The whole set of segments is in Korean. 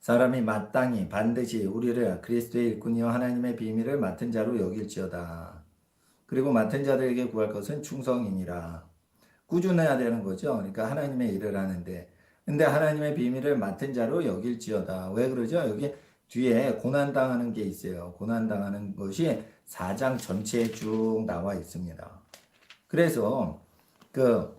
사람이 마땅히 반드시 우리를 그리스도의 일꾼이요 하나님의 비밀을 맡은 자로 여길지어다. 그리고 맡은 자들에게 구할 것은 충성이니라. 꾸준해야 되는 거죠. 그러니까 하나님의 일을 하는데. 근데 하나님의 비밀을 맡은 자로 여길지어다. 왜 그러죠? 여기 뒤에 고난당하는 게 있어요. 고난당하는 것이 4장 전체에 쭉 나와 있습니다. 그래서 그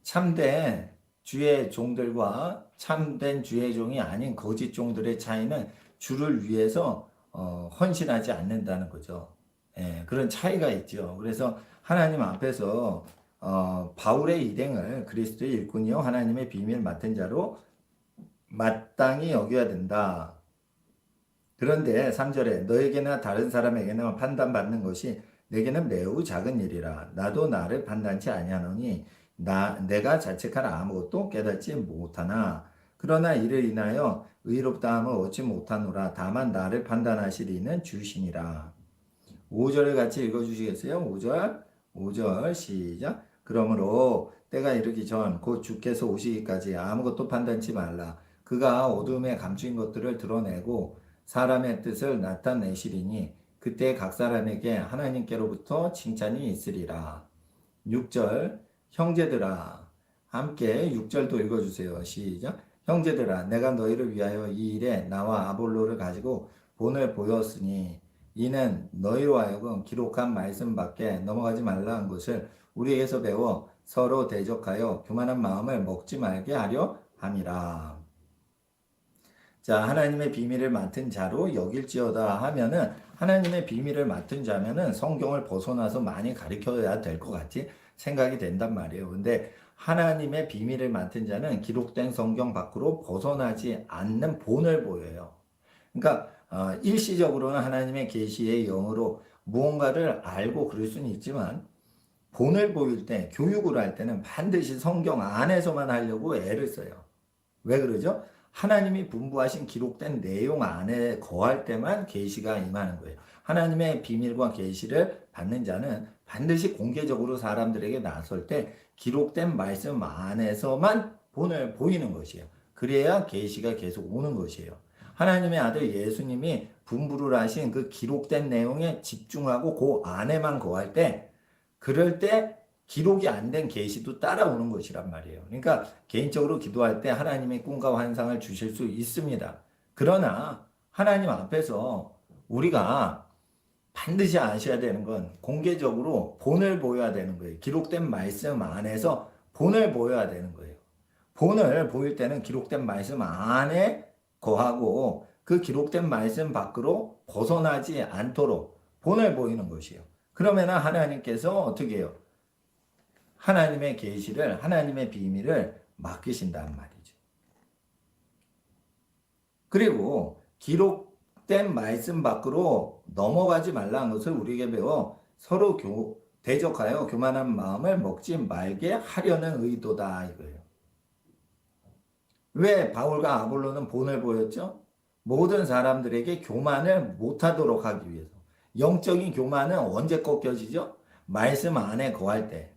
참된 주의 종들과 참된 주의 종이 아닌 거짓 종들의 차이는 주를 위해서 헌신하지 않는다는 거죠. 예, 그런 차이가 있죠. 그래서 하나님 앞에서 바울의 일행을 그리스도의 일꾼이요 하나님의 비밀 맡은 자로 마땅히 여겨야 된다. 그런데 3절에 너에게나 다른 사람에게나 판단받는 것이 내게는 매우 작은 일이라. 나도 나를 판단치 아니하노니 내가 자책하라 아무것도 깨닫지 못하나. 그러나 이를 인하여 의롭다함을 얻지 못하노라. 다만 나를 판단하시리는 주시니라. 5절을 같이 읽어주시겠어요? 5절 시작. 그러므로 때가 이르기 전 곧 주께서 오시기까지 아무것도 판단치 말라. 그가 어둠에 감추인 것들을 드러내고 사람의 뜻을 나타내시리니 그때 각 사람에게 하나님께로부터 칭찬이 있으리라. 6절 형제들아 함께 6절도 읽어주세요. 시작. 형제들아 내가 너희를 위하여 이 일에 나와 아볼로를 가지고 본을 보였으니 이는 너희로 하여금 기록한 말씀 밖에 넘어가지 말라는 것을 우리에게서 배워 서로 대적하여 교만한 마음을 먹지 말게 하려 함이라. 자, 하나님의 비밀을 맡은 자로 여길지어다 하면은 하나님의 비밀을 맡은 자면은 성경을 벗어나서 많이 가르쳐야 될 것 같이 생각이 된단 말이에요. 근데 하나님의 비밀을 맡은 자는 기록된 성경 밖으로 벗어나지 않는 본을 보여요. 그러니까 일시적으로는 하나님의 계시의 영으로 무언가를 알고 그럴 수는 있지만 본을 보일 때, 교육을 할 때는 반드시 성경 안에서만 하려고 애를 써요. 왜 그러죠? 하나님이 분부하신 기록된 내용 안에 거할 때만 계시가 임하는 거예요. 하나님의 비밀과 계시를 받는 자는 반드시 공개적으로 사람들에게 나설 때 기록된 말씀 안에서만 본을 보이는 것이에요. 그래야 계시가 계속 오는 것이에요. 하나님의 아들 예수님이 분부를 하신 그 기록된 내용에 집중하고 그 안에만 거할 때 그럴 때 기록이 안 된 계시도 따라오는 것이란 말이에요. 그러니까 개인적으로 기도할 때 하나님의 꿈과 환상을 주실 수 있습니다. 그러나 하나님 앞에서 우리가 반드시 아셔야 되는 건 공개적으로 본을 보여야 되는 거예요. 기록된 말씀 안에서 본을 보여야 되는 거예요. 본을 보일 때는 기록된 말씀 안에 거하고 그 기록된 말씀 밖으로 벗어나지 않도록 본을 보이는 것이에요. 그러면 하나님께서 어떻게 해요? 하나님의 계시를 하나님의 비밀을 맡기신단 말이죠. 그리고 기록된 말씀 밖으로 넘어가지 말라는 것을 우리에게 배워 서로 대적하여 교만한 마음을 먹지 말게 하려는 의도다 이거예요. 왜 바울과 아볼로는 본을 보였죠? 모든 사람들에게 교만을 못하도록 하기 위해서. 영적인 교만은 언제 꺾여지죠? 말씀 안에 거할 때.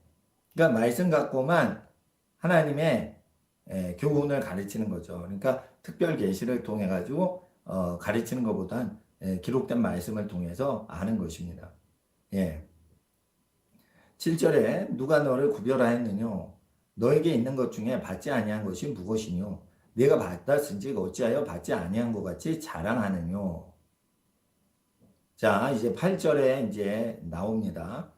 그러니까 말씀 갖고만 하나님의 교훈을 가르치는 거죠. 그러니까 특별 계시를 통해 가지고 가르치는 것보단 기록된 말씀을 통해서 아는 것입니다. 예. 7절에 누가 너를 구별하였느뇨? 너에게 있는 것 중에 받지 아니한 것이 무엇이뇨? 네가 받았은지 어찌하여 받지 아니한 것 같이 자랑하느뇨? 자, 이제 8절에 이제 나옵니다.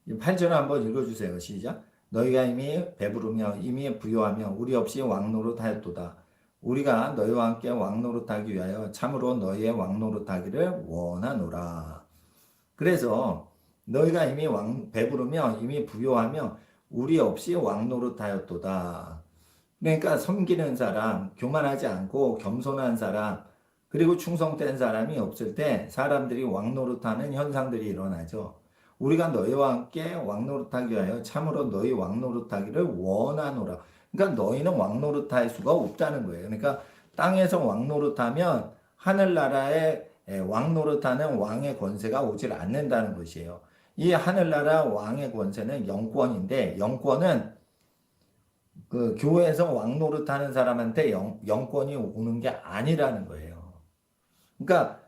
8절을 한번 읽어주세요. 시작. 너희가 이미 배부르며 이미 부요하며 우리 없이 왕노릇하였도다. 우리가 너희와 함께 왕노릇하기 위하여 참으로 너희의 왕노릇하기를 원하노라. 그래서 너희가 이미 배부르며 이미 부요하며 우리 없이 왕노릇하였도다. 그러니까 섬기는 사람, 교만하지 않고 겸손한 사람, 그리고 충성된 사람이 없을 때 사람들이 왕노릇하는 현상들이 일어나죠. 우리가 너희와 함께 왕노릇하기 위하여 참으로 너희 왕노릇하기를 원하노라. 그러니까 너희는 왕노릇할 수가 없다는 거예요. 그러니까 땅에서 왕노릇하면 하늘나라에 왕노릇하는 왕의 권세가 오질 않는다는 것이에요. 이 하늘나라 왕의 권세는 영권인데 영권은 그 교회에서 왕노릇하는 사람한테 영권이 오는 게 아니라는 거예요. 그러니까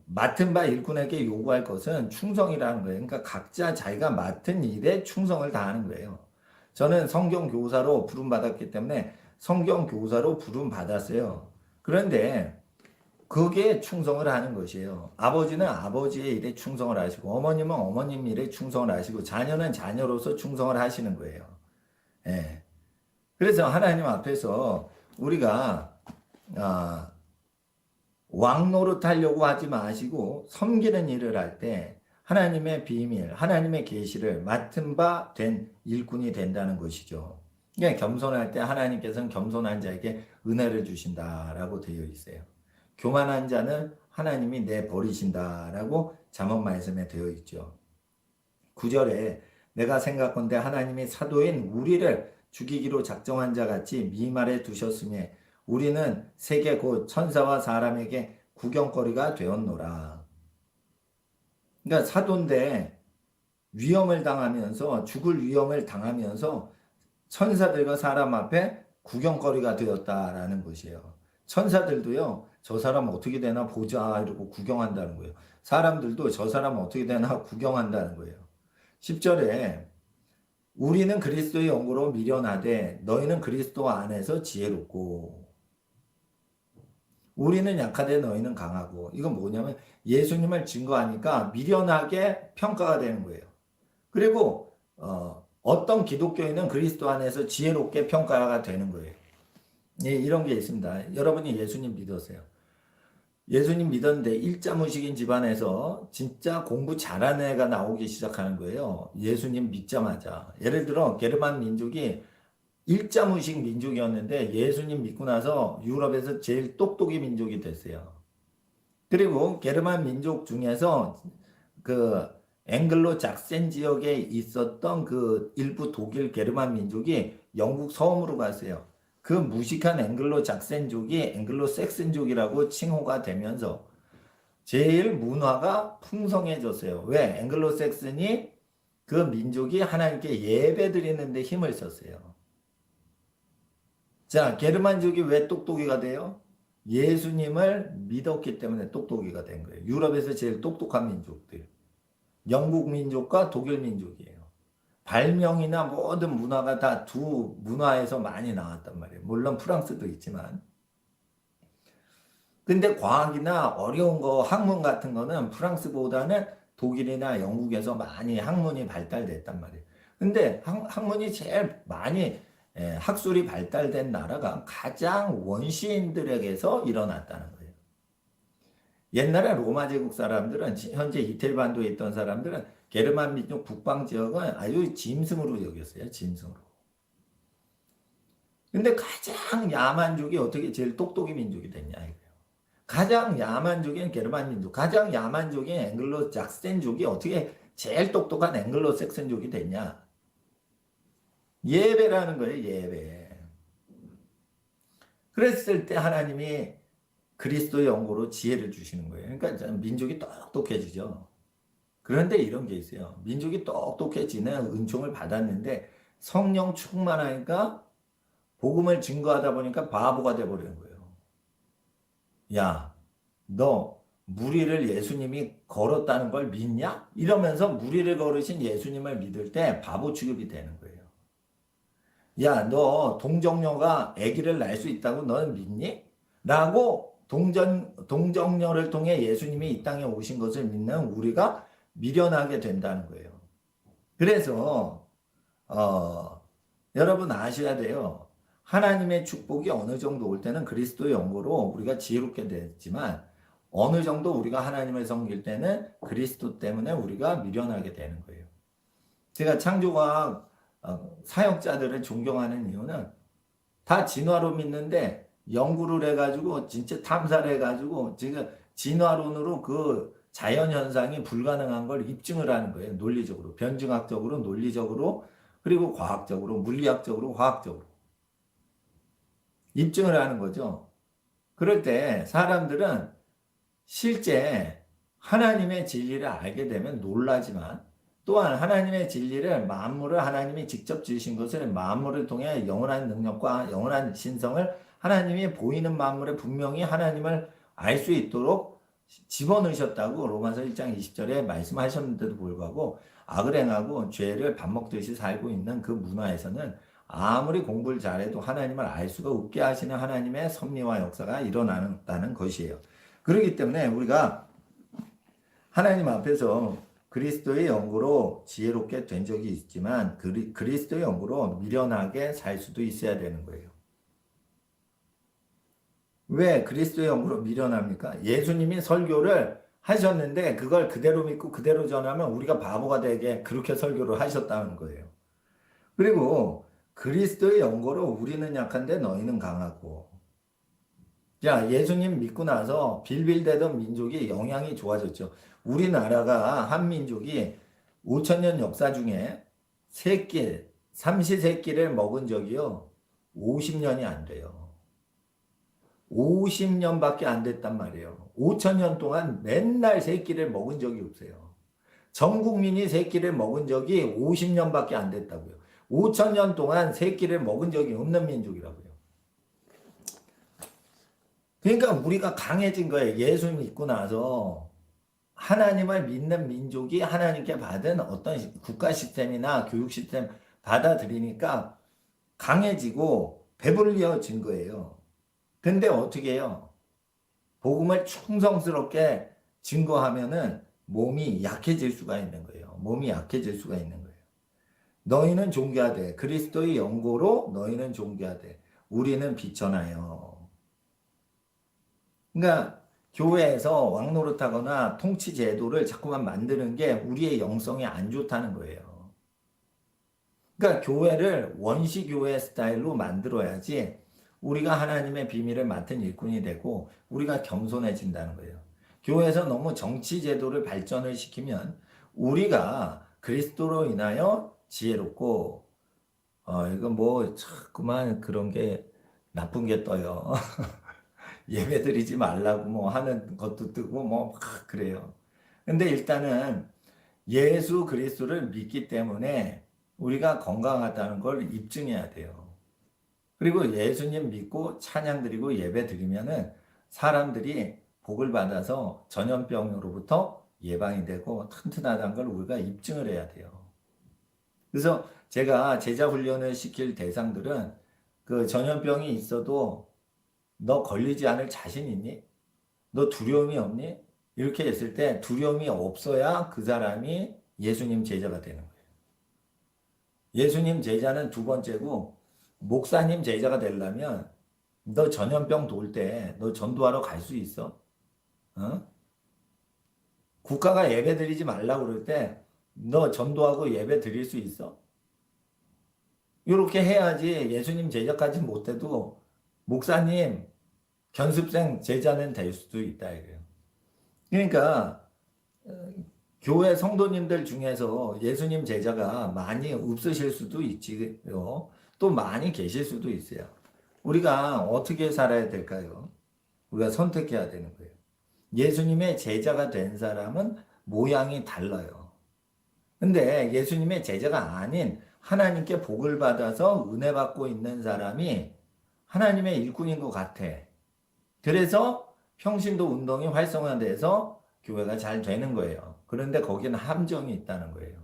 맡은 바 일꾼에게 요구할 것은 충성이라는 거예요. 그러니까 각자 자기가 맡은 일에 충성을 다하는 거예요. 저는 성경 교사로 부름 받았기 때문에 성경 교사로 부름 받았어요. 그런데 그게 충성을 하는 것이에요. 아버지는 아버지의 일에 충성을 하시고 어머님은 어머님 일에 충성을 하시고 자녀는 자녀로서 충성을 하시는 거예요. 예. 그래서 하나님 앞에서 우리가 아, 왕노릇 하려고 하지 마시고 섬기는 일을 할 때 하나님의 비밀, 하나님의 계시를 맡은 바 된 일꾼이 된다는 것이죠. 그러니까 겸손할 때 하나님께서는 겸손한 자에게 은혜를 주신다라고 되어 있어요. 교만한 자는 하나님이 내버리신다라고 잠언 말씀에 되어 있죠. 9절에 내가 생각건대 하나님이 사도인 우리를 죽이기로 작정한 자 같이 미말에 두셨으며 우리는 세계 곧 천사와 사람에게 구경거리가 되었노라. 그러니까 사도인데 위험을 당하면서 죽을 위험을 당하면서 천사들과 사람 앞에 구경거리가 되었다라는 것이에요. 천사들도요, 저 사람 어떻게 되나 보자 이러고 구경한다는 거예요. 사람들도 저 사람 어떻게 되나 구경한다는 거예요. 10절에 우리는 그리스도의 영으로 미련하되 너희는 그리스도 안에서 지혜롭고 우리는 약하되 너희는 강하고 이건 뭐냐면 예수님을 증거하니까 미련하게 평가가 되는 거예요. 그리고 어떤 기독교인은 그리스도 안에서 지혜롭게 평가가 되는 거예요. 예, 이런 게 있습니다. 여러분이 예수님 믿으세요. 예수님 믿었는데 일자무식인 집안에서 진짜 공부 잘하는 애가 나오기 시작하는 거예요. 예수님 믿자마자. 예를 들어 게르만 민족이 일자무식 민족이었는데 예수님 믿고 나서 유럽에서 제일 똑똑이 민족이 됐어요. 그리고 게르만 민족 중에서 그 앵글로 작센 지역에 있었던 그 일부 독일 게르만 민족이 영국 서움으로 갔어요. 그 무식한 앵글로 작센족이 앵글로 섹슨족이라고 칭호가 되면서 제일 문화가 풍성해졌어요. 왜? 앵글로 섹슨이 그 민족이 하나님께 예배 드리는데 힘을 썼어요. 자, 게르만족이 왜 똑똑이가 돼요? 예수님을 믿었기 때문에 똑똑이가 된 거예요. 유럽에서 제일 똑똑한 민족들. 영국 민족과 독일 민족이에요. 발명이나 모든 문화가 다 두 문화에서 많이 나왔단 말이에요. 물론 프랑스도 있지만. 근데 과학이나 어려운 거, 학문 같은 거는 프랑스보다는 독일이나 영국에서 많이 학문이 발달됐단 말이에요. 근데 학문이 제일 많이 학술이 발달된 나라가 가장 원시인들에게서 일어났다는 거예요. 옛날에 로마 제국 사람들은 현재 이태리 반도에 있던 사람들은 게르만 민족 북방 지역은 아주 짐승으로 여겼어요. 짐승으로. 근데 가장 야만족이 어떻게 제일 똑똑이 민족이 됐냐 이거예요. 가장 야만족인 게르만 민족, 가장 야만족인 앵글로 작센족이 어떻게 제일 똑똑한 앵글로 섹슨족이 됐냐? 예배라는 거예요, 예배. 그랬을 때 하나님이 그리스도의 영으로 지혜를 주시는 거예요. 그러니까 민족이 똑똑해지죠. 그런데 이런 게 있어요. 민족이 똑똑해지는 은총을 받았는데 성령 충만하니까 복음을 증거하다 보니까 바보가 돼버리는 거예요. 야, 너 무리를 예수님이 걸었다는 걸 믿냐? 이러면서 무리를 걸으신 예수님을 믿을 때 바보 취급이 되는 거예요. 야, 너 동정녀가 아기를 낳을 수 있다고 너는 믿니? 라고 동정녀를 통해 예수님이 이 땅에 오신 것을 믿는 우리가 미련하게 된다는 거예요. 그래서 여러분 아셔야 돼요. 하나님의 축복이 어느 정도 올 때는 그리스도의 영으로 우리가 지혜롭게 됐지만 어느 정도 우리가 하나님을 섬길 때는 그리스도 때문에 우리가 미련하게 되는 거예요. 제가 창조과학 사역자들을 존경하는 이유는 다 진화로 믿는데 연구를 해가지고 진짜 탐사를 해가지고 지금 진화론으로 그 자연현상이 불가능한 걸 입증을 하는 거예요. 논리적으로, 변증학적으로, 논리적으로, 그리고 과학적으로, 물리학적으로, 화학적으로. 입증을 하는 거죠. 그럴 때 사람들은 실제 하나님의 진리를 알게 되면 놀라지만 또한 하나님의 진리를 만물을 하나님이 직접 지으신 것을 만물을 통해 영원한 능력과 영원한 신성을 하나님이 보이는 만물에 분명히 하나님을 알 수 있도록 집어넣으셨다고 로마서 1장 20절에 말씀하셨는데도 불구하고 악을 행하고 죄를 밥 먹듯이 살고 있는 그 문화에서는 아무리 공부를 잘해도 하나님을 알 수가 없게 하시는 하나님의 섭리와 역사가 일어나는 것이에요. 그렇기 때문에 우리가 하나님 앞에서 그리스도의 영으로 지혜롭게 된 적이 있지만 그리스도의 영으로 미련하게 살 수도 있어야 되는 거예요. 왜 그리스도의 영으로 미련합니까? 예수님이 설교를 하셨는데 그걸 그대로 믿고 그대로 전하면 우리가 바보가 되게 그렇게 설교를 하셨다는 거예요. 그리고 그리스도의 영으로 우리는 약한데 너희는 강하고. 자, 예수님 믿고 나서 빌빌대던 민족이 영향이 좋아졌죠. 우리나라가 한 민족이 5천년 역사 중에 삼시세끼를 먹은 적이요. 50년이 안 돼요. 50년밖에 안 됐단 말이에요. 5천년 동안 맨날 세끼를 먹은 적이 없어요. 전 국민이 세끼를 먹은 적이 50년밖에 안 됐다고요. 5천년 동안 세끼를 먹은 적이 없는 민족이라고요. 그러니까 우리가 강해진 거예요. 예수 믿고 나서 하나님을 믿는 민족이 하나님께 받은 어떤 국가 시스템이나 교육 시스템 받아들이니까 강해지고 배불려진 거예요. 근데 어떻게 해요? 복음을 충성스럽게 증거하면은 몸이 약해질 수가 있는 거예요. 몸이 약해질 수가 있는 거예요. 너희는 존귀하되 그리스도의 영고로 너희는 존귀하되 우리는 비천하여. 그러니까 교회에서 왕노릇하거나 통치 제도를 자꾸만 만드는 게 우리의 영성에 안 좋다는 거예요. 그러니까 교회를 원시교회 스타일로 만들어야지 우리가 하나님의 비밀을 맡은 일꾼이 되고 우리가 겸손해진다는 거예요. 교회에서 너무 정치 제도를 발전을 시키면 우리가 그리스도로 인하여 지혜롭고 이거 뭐 자꾸만 그런 게 나쁜 게 떠요. 예배 드리지 말라고 뭐 하는 것도 뜨고 뭐 막 그래요. 근데 일단은 예수 그리스도를 믿기 때문에 우리가 건강하다는 걸 입증해야 돼요. 그리고 예수님 믿고 찬양 드리고 예배 드리면은 사람들이 복을 받아서 전염병으로부터 예방이 되고 튼튼하다는 걸 우리가 입증을 해야 돼요. 그래서 제가 제자 훈련을 시킬 대상들은 그 전염병이 있어도 너 걸리지 않을 자신 있니? 너 두려움이 없니? 이렇게 했을 때 두려움이 없어야 그 사람이 예수님 제자가 되는 거예요. 예수님 제자는 두 번째고 목사님 제자가 되려면 너 전염병 돌 때 너 전도하러 갈 수 있어? 어? 국가가 예배 드리지 말라고 그럴 때 너 전도하고 예배 드릴 수 있어? 이렇게 해야지 예수님 제자까지 못해도 목사님 견습생 제자는 될 수도 있다 이거예요. 그러니까 교회 성도님들 중에서 예수님 제자가 많이 없으실 수도 있지요. 또 많이 계실 수도 있어요. 우리가 어떻게 살아야 될까요? 우리가 선택해야 되는 거예요. 예수님의 제자가 된 사람은 모양이 달라요. 근데 예수님의 제자가 아닌 하나님께 복을 받아서 은혜 받고 있는 사람이 하나님의 일꾼인 것 같아. 그래서 평신도 운동이 활성화돼서 교회가 잘 되는 거예요. 그런데 거기는 함정이 있다는 거예요.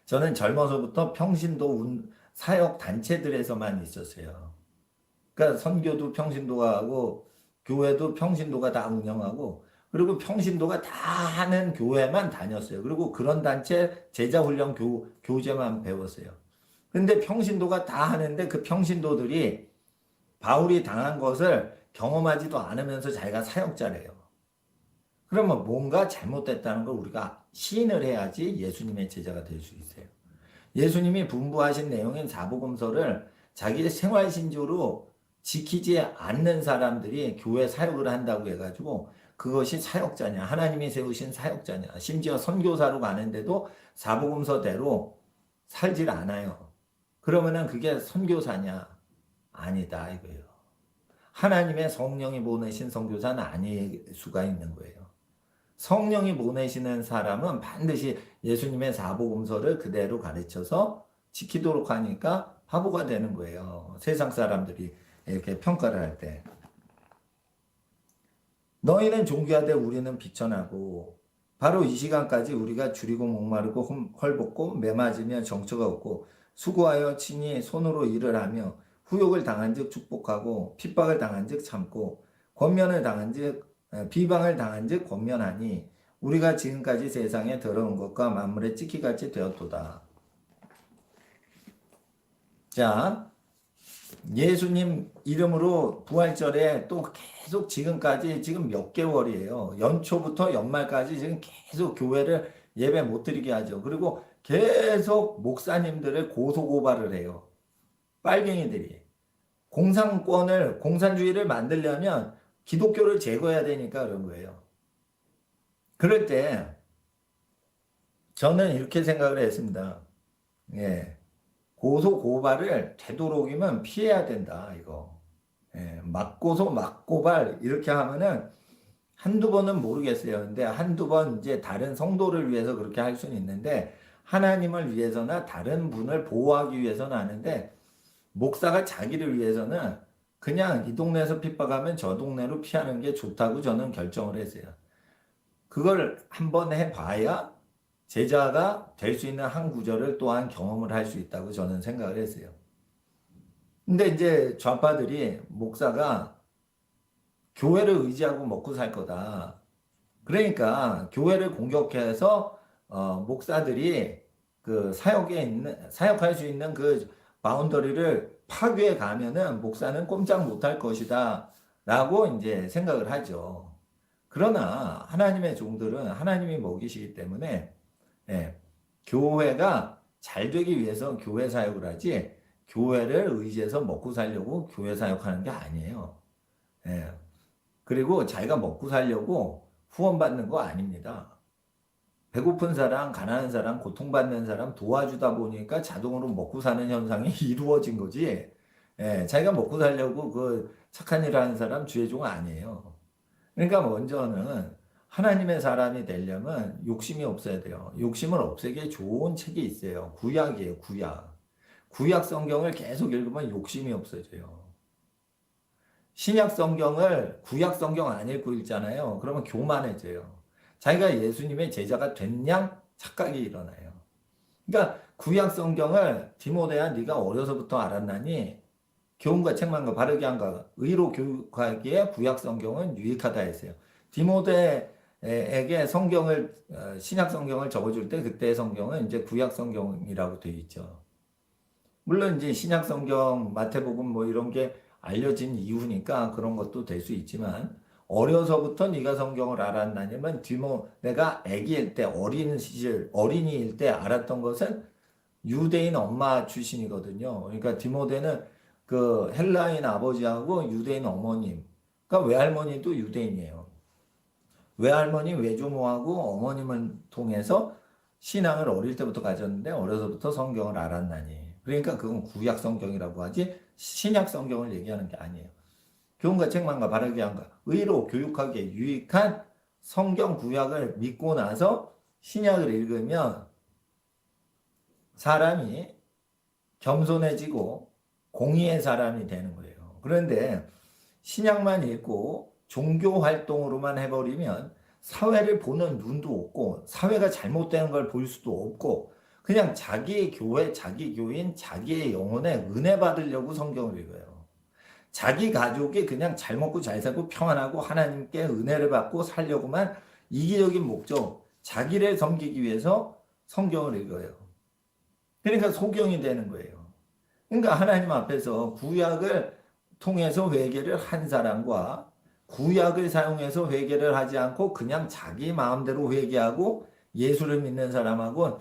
저는 젊어서부터 평신도 사역 단체들에서만 있었어요. 그러니까 선교도 평신도가 하고 교회도 평신도가 다 운영하고 그리고 평신도가 다 하는 교회만 다녔어요. 그리고 그런 단체 제자훈련 교재만 배웠어요. 근데 평신도가 다 하는데 그 평신도들이 바울이 당한 것을 경험하지도 않으면서 자기가 사역자래요. 그러면 뭔가 잘못됐다는 걸 우리가 시인을 해야지 예수님의 제자가 될 수 있어요. 예수님이 분부하신 내용인 사복음서를 자기의 생활신조로 지키지 않는 사람들이 교회 사역을 한다고 해가지고 그것이 사역자냐, 하나님이 세우신 사역자냐, 심지어 선교사로 가는데도 사복음서대로 살질 않아요. 그러면은 그게 선교사냐? 아니다 이거예요. 하나님의 성령이 보내신 선교사는 아닐 수가 있는 거예요. 성령이 보내시는 사람은 반드시 예수님의 사복음서를 그대로 가르쳐서 지키도록 하니까 바보가 되는 거예요. 세상 사람들이 이렇게 평가를 할 때. 너희는 존귀하되 우리는 비천하고, 바로 이 시간까지 우리가 줄이고 목마르고 헐벗고 매맞으며 정처가 없고 수고하여 친히 손으로 일을 하며 후욕을 당한즉 축복하고 핍박을 당한즉 참고 권면을 당한즉 비방을 당한즉 권면하니 우리가 지금까지 세상에 더러운 것과 만물의 찌키같이 되었도다. 자, 예수님 이름으로 부활절에 또 계속 지금까지 지금 몇 개월이에요. 연초부터 연말까지 지금 계속 교회를 예배 못 드리게 하죠. 그리고 계속 목사님들을 고소고발을 해요. 빨갱이들이. 공산주의를 만들려면 기독교를 제거해야 되니까 그런 거예요. 그럴 때 저는 이렇게 생각을 했습니다. 예. 고소 고발을 되도록이면 피해야 된다, 이거. 예, 맞고소 맞고발 이렇게 하면은 한두 번은 모르겠어요. 근데 한두 번 이제 다른 성도를 위해서 그렇게 할 수는 있는데 하나님을 위해서나 다른 분을 보호하기 위해서는 하는데 목사가 자기를 위해서는 그냥 이 동네에서 핍박하면 저 동네로 피하는 게 좋다고 저는 결정을 했어요. 그걸 한번 해봐야 제자가 될 수 있는 한 구절을 또한 경험을 할 수 있다고 저는 생각을 했어요. 근데 이제 좌파들이 목사가 교회를 의지하고 먹고 살 거다. 그러니까 교회를 공격해서 목사들이 그 사역할 수 있는 그 바운더리를 파괴해 가면은 목사는 꼼짝 못할 것이다. 라고 이제 생각을 하죠. 그러나 하나님의 종들은 하나님이 먹이시기 때문에 예, 교회가 잘 되기 위해서 교회 사역을 하지 교회를 의지해서 먹고 살려고 교회 사역하는 게 아니에요. 예, 그리고 자기가 먹고 살려고 후원받는 거 아닙니다. 배고픈 사람, 가난한 사람, 고통받는 사람 도와주다 보니까 자동으로 먹고 사는 현상이 이루어진 거지. 예, 자기가 먹고 살려고 그 착한 일 하는 사람 주의 종 아니에요. 그러니까 먼저는 하나님의 사람이 되려면 욕심이 없어야 돼요. 욕심을 없애기에 좋은 책이 있어요. 구약이에요, 구약. 구약 성경을 계속 읽으면 욕심이 없어져요. 신약 성경을 구약 성경 안 읽고 읽잖아요. 그러면 교만해져요. 자기가 예수님의 제자가 된 양 착각이 일어나요. 그러니까 구약 성경을 디모데야 네가 어려서부터 알았나니 교훈과 책망과 바르게 한가 의로 교육하기에 구약 성경은 유익하다 했어요. 디모데에게 성경을 신약 성경을 적어줄 때 그때의 성경은 이제 구약 성경이라고 되어 있죠. 물론 이제 신약 성경 마태복음 뭐 이런 게 알려진 이유니까 그런 것도 될 수 있지만 어려서부터 네가 성경을 알았나냐면 디모데가 아기일 때 어린 시절 어린이일 때 알았던 것은 유대인 엄마 출신이거든요. 그러니까 디모데는 그 헬라인 아버지하고 유대인 어머님, 그러니까 외할머니도 유대인이에요. 외할머니 외조모하고 어머님을 통해서 신앙을 어릴 때부터 가졌는데 어려서부터 성경을 알았나니. 그러니까 그건 구약 성경이라고 하지 신약 성경을 얘기하는 게 아니에요. 교훈과 책망과 바르게 한가 의로 교육하기에 유익한 성경 구약을 믿고 나서 신약을 읽으면 사람이 겸손해지고 공의의 사람이 되는 거예요. 그런데 신약만 읽고 종교 활동으로만 해버리면 사회를 보는 눈도 없고 사회가 잘못되는 걸 볼 수도 없고 그냥 자기 교회, 자기 교인, 자기의 영혼에 은혜 받으려고 성경을 읽어요. 자기 가족이 그냥 잘 먹고 잘 살고 평안하고 하나님께 은혜를 받고 살려고만 이기적인 목적, 자기를 섬기기 위해서 성경을 읽어요. 그러니까 소경이 되는 거예요. 그러니까 하나님 앞에서 구약을 통해서 회개를 한 사람과 구약을 사용해서 회개를 하지 않고 그냥 자기 마음대로 회개하고 예수를 믿는 사람하고는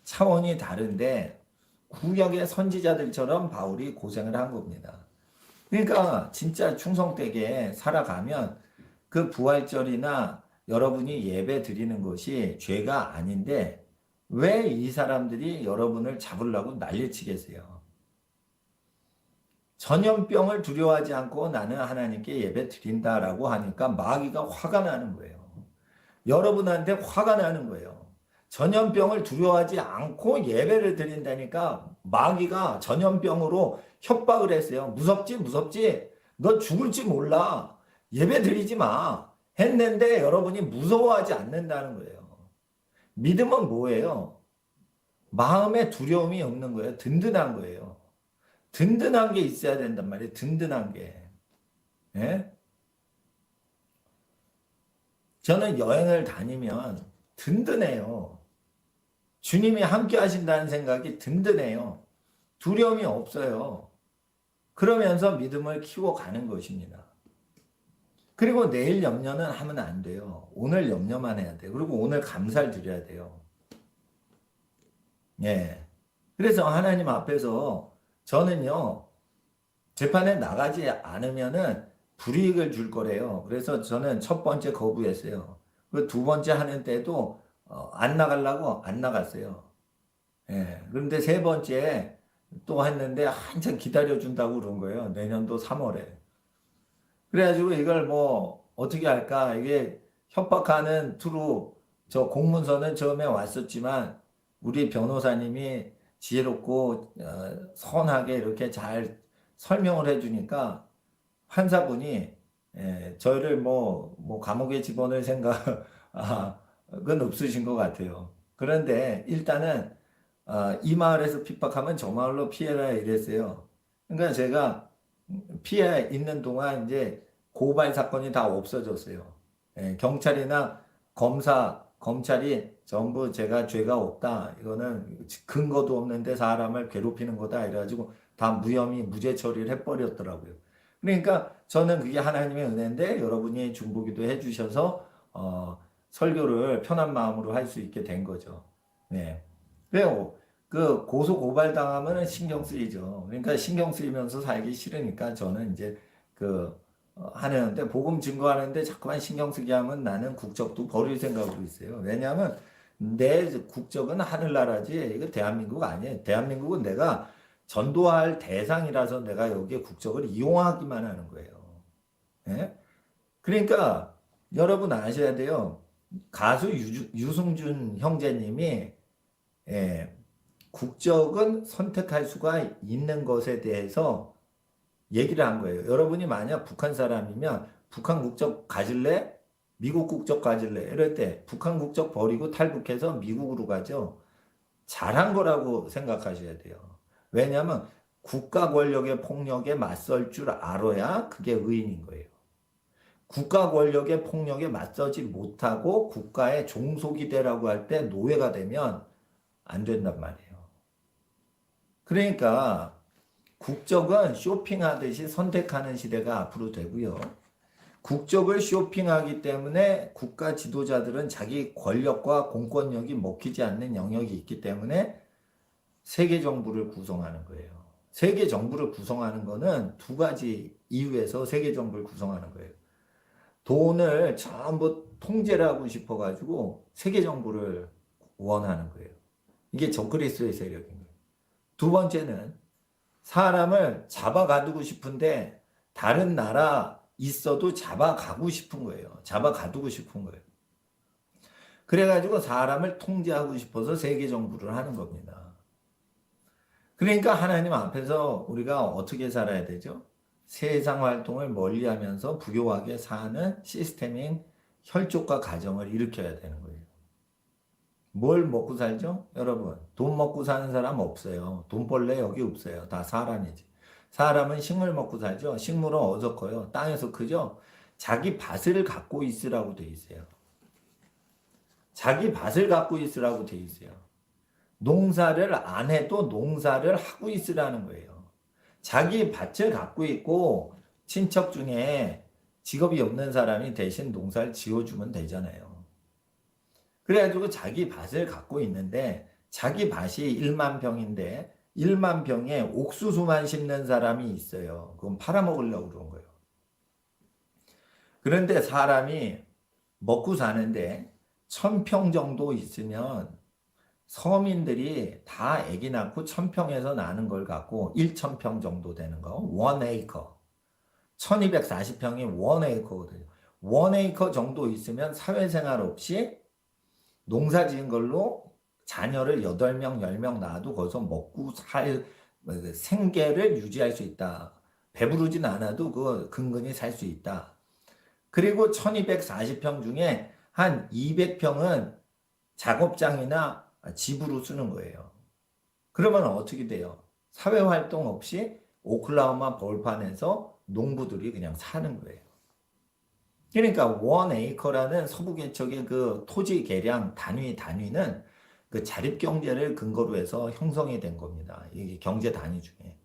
차원이 다른데 구약의 선지자들처럼 바울이 고생을 한 겁니다. 그러니까 진짜 충성되게 살아가면 그 부활절이나 여러분이 예배 드리는 것이 죄가 아닌데 왜 이 사람들이 여러분을 잡으려고 난리치겠어요? 전염병을 두려워하지 않고 나는 하나님께 예배 드린다라고 하니까 마귀가 화가 나는 거예요. 여러분한테 화가 나는 거예요. 전염병을 두려워하지 않고 예배를 드린다니까 마귀가 전염병으로 협박을 했어요. 무섭지, 무섭지? 너 죽을지 몰라. 예배 드리지 마. 했는데 여러분이 무서워하지 않는다는 거예요. 믿음은 뭐예요? 마음에 두려움이 없는 거예요. 든든한 거예요. 든든한 게 있어야 된단 말이에요. 든든한 게. 예? 저는 여행을 다니면 든든해요. 주님이 함께 하신다는 생각이 든든해요. 두려움이 없어요. 그러면서 믿음을 키워가는 것입니다. 그리고 내일 염려는 하면 안 돼요. 오늘 염려만 해야 돼요. 그리고 오늘 감사를 드려야 돼요. 예. 그래서 하나님 앞에서 저는요, 재판에 나가지 않으면은 불이익을 줄 거래요. 그래서 저는 첫 번째 거부했어요. 그 두 번째 하는 때도 안 나가려고 안 나갔어요. 예. 그런데 세 번째 또 했는데 한참 기다려준다고 그런 거예요. 내년도 3월에. 그래가지고 이걸 뭐 어떻게 할까? 이게 협박하는 투로 저 공문서는 처음에 왔었지만 우리 변호사님이 지혜롭고 선하게 이렇게 잘 설명을 해주니까 판사분이 저를 뭐 감옥에 집어넣을 생각은 없으신 것 같아요. 그런데 일단은 이 마을에서 핍박하면 저 마을로 피해라 이랬어요. 그러니까 제가 피해 있는 동안 이제 고발 사건이 다 없어졌어요. 경찰이나 검찰이 전부 제가 죄가 없다. 이거는 근거도 없는데 사람을 괴롭히는 거다. 이래가지고 다 무혐의, 무죄 처리를 해버렸더라고요. 그러니까 저는 그게 하나님의 은혜인데 여러분이 중보기도 해주셔서 설교를 편한 마음으로 할 수 있게 된 거죠. 네. 왜요? 그 고소 고발 당하면 신경 쓰이죠. 그러니까 신경 쓰이면서 살기 싫으니까 저는 이제 그 하는데 복음 증거하는데 자꾸만 신경 쓰게 하면 나는 국적도 버릴 생각으로 있어요. 왜냐하면 내 국적은 하늘나라지 이거 대한민국 아니에요. 대한민국은 내가 전도할 대상이라서 내가 여기에 국적을 이용하기만 하는 거예요. 예? 그러니까 여러분 아셔야 돼요. 가수 유승준 형제님이 국적은 선택할 수가 있는 것에 대해서 얘기를 한 거예요. 여러분이 만약 북한 사람이면 북한 국적 가질래? 미국 국적 가질래? 이럴 때 북한 국적 버리고 탈북해서 미국으로 가죠. 잘한 거라고 생각하셔야 돼요. 왜냐하면 국가 권력의 폭력에 맞설 줄 알아야 그게 의인인 거예요. 국가 권력의 폭력에 맞서지 못하고 국가의 종속이 되라고 할 때 노예가 되면 안 된단 말이에요. 그러니까 국적은 쇼핑하듯이 선택하는 시대가 앞으로 되고요. 국적을 쇼핑하기 때문에 국가 지도자들은 자기 권력과 공권력이 먹히지 않는 영역이 있기 때문에 세계 정부를 구성하는 거예요. 세계 정부를 구성하는 거는 두 가지 이유에서 세계 정부를 구성하는 거예요. 돈을 전부 통제를 하고 싶어가지고 세계 정부를 원하는 거예요. 이게 적그리스도의 세력인 거예요. 두 번째는 사람을 잡아가두고 싶은데 다른 나라 있어도 잡아가고 싶은 거예요. 잡아가두고 싶은 거예요. 그래가지고 사람을 통제하고 싶어서 세계 정부를 하는 겁니다. 그러니까 하나님 앞에서 우리가 어떻게 살아야 되죠? 세상 활동을 멀리하면서 부요하게 사는 시스템인 혈족과 가정을 일으켜야 되는 거예요. 뭘 먹고 살죠? 여러분, 돈 먹고 사는 사람 없어요. 돈벌레 여기 없어요. 다 사람이지. 사람은 식물 먹고 살죠? 식물은 어디서 커요? 땅에서 크죠? 자기 밭을 갖고 있으라고 돼 있어요. 자기 밭을 갖고 있으라고 돼 있어요. 농사를 안 해도 농사를 하고 있으라는 거예요. 자기 밭을 갖고 있고 친척 중에 직업이 없는 사람이 대신 농사를 지어주면 되잖아요. 그래가지고 자기 밭을 갖고 있는데 자기 밭이 1만 평인데 1만 평에 옥수수만 심는 사람이 있어요. 그건 팔아먹으려고 그런 거예요. 그런데 사람이 먹고 사는데 1000평 정도 있으면 서민들이 다 아기 낳고 1000평에서 나는 걸 갖고 1000평 정도 되는 거, 1 acre. 1240평이 1 acre거든요. 1에이커 정도 있으면 사회생활 없이 농사 지은 걸로 자녀를 8명, 10명 낳아도 거기서 먹고 살 생계를 유지할 수 있다. 배부르진 않아도 그 근근히 살 수 있다. 그리고 1240평 중에 한 200평은 작업장이나 집으로 쓰는 거예요. 그러면 어떻게 돼요? 사회활동 없이 오클라호마 벌판에서 농부들이 그냥 사는 거예요. 그러니까 1에이커라는 서부 개척의 그 토지 계량 단위는 그 자립 경제를 근거로 해서 형성이 된 겁니다. 이게 경제 단위 중에.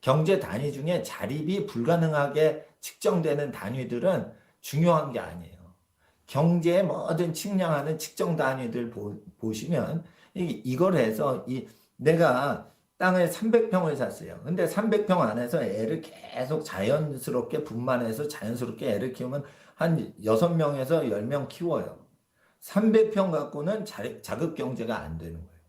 경제 단위 중에 자립이 불가능하게 측정되는 단위들은 중요한 게 아니에요. 경제의 모든 측량하는 측정 단위들 보시면 이걸 해서 내가 땅을 300평을 샀어요. 근데 300평 안에서 애를 계속 자연스럽게 분만해서 자연스럽게 애를 키우면 한 6명에서 10명 키워요. 300평 갖고는 자급 경제가 안 되는 거예요.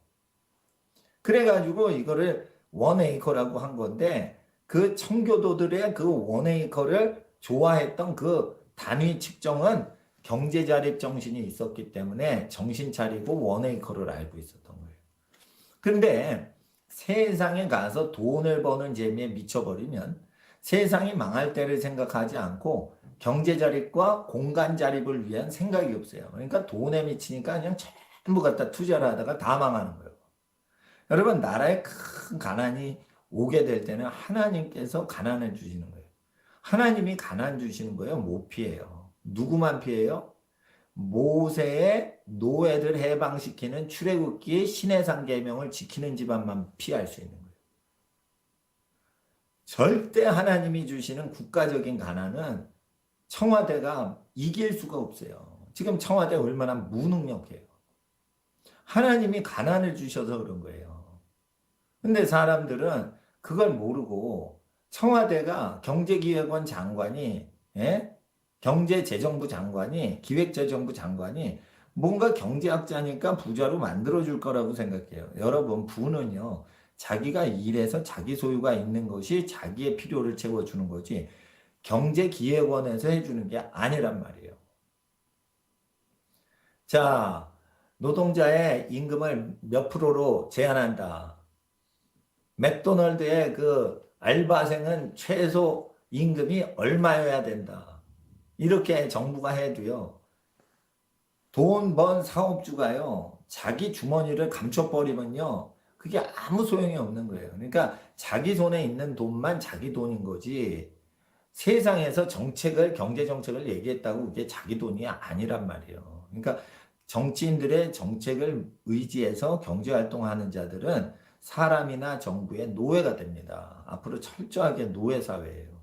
그래가지고 이거를 1에이커라고 한 건데 그 청교도들의 그 1에이커를 좋아했던 그 단위 측정은 경제 자립 정신이 있었기 때문에 정신 차리고 1에이커를 알고 있었던 거예요. 근데 세상에 가서 돈을 버는 재미에 미쳐버리면 세상이 망할 때를 생각하지 않고 경제 자립과 공간 자립을 위한 생각이 없어요. 그러니까 돈에 미치니까 그냥 전부 갖다 투자를 하다가 다 망하는 거예요. 여러분, 나라에 큰 가난이 오게 될 때는 하나님께서 가난을 주시는 거예요. 하나님이 가난 주시는 거예요. 못 피해요. 누구만 피해요? 모세의 노예들 해방시키는 출애굽기 신해상 계명을 지키는 집안만 피할 수 있는 거예요. 절대 하나님이 주시는 국가적인 가난은 청와대가 이길 수가 없어요. 지금 청와대 얼마나 무능력해요. 하나님이 가난을 주셔서 그런 거예요. 근데 사람들은 그걸 모르고 청와대가 경제기획원 장관이 경제재정부 장관이 기획재정부 장관이 뭔가 경제학자니까 부자로 만들어줄 거라고 생각해요. 여러분, 부는요, 자기가 일해서 자기 소유가 있는 것이 자기의 필요를 채워주는 거지 경제기획원에서 해주는 게 아니란 말이에요. 자, 노동자의 임금을 몇 프로로 제한한다. 맥도널드의 그 알바생은 최소 임금이 얼마여야 된다. 이렇게 정부가 해도요. 돈 번 사업주가요. 자기 주머니를 감춰버리면요. 그게 아무 소용이 없는 거예요. 그러니까 자기 손에 있는 돈만 자기 돈인 거지. 세상에서 경제 정책을 얘기했다고 그게 자기 돈이 아니란 말이에요. 그러니까 정치인들의 정책을 의지해서 경제 활동하는 자들은 사람이나 정부의 노예가 됩니다. 앞으로 철저하게 노예 사회예요.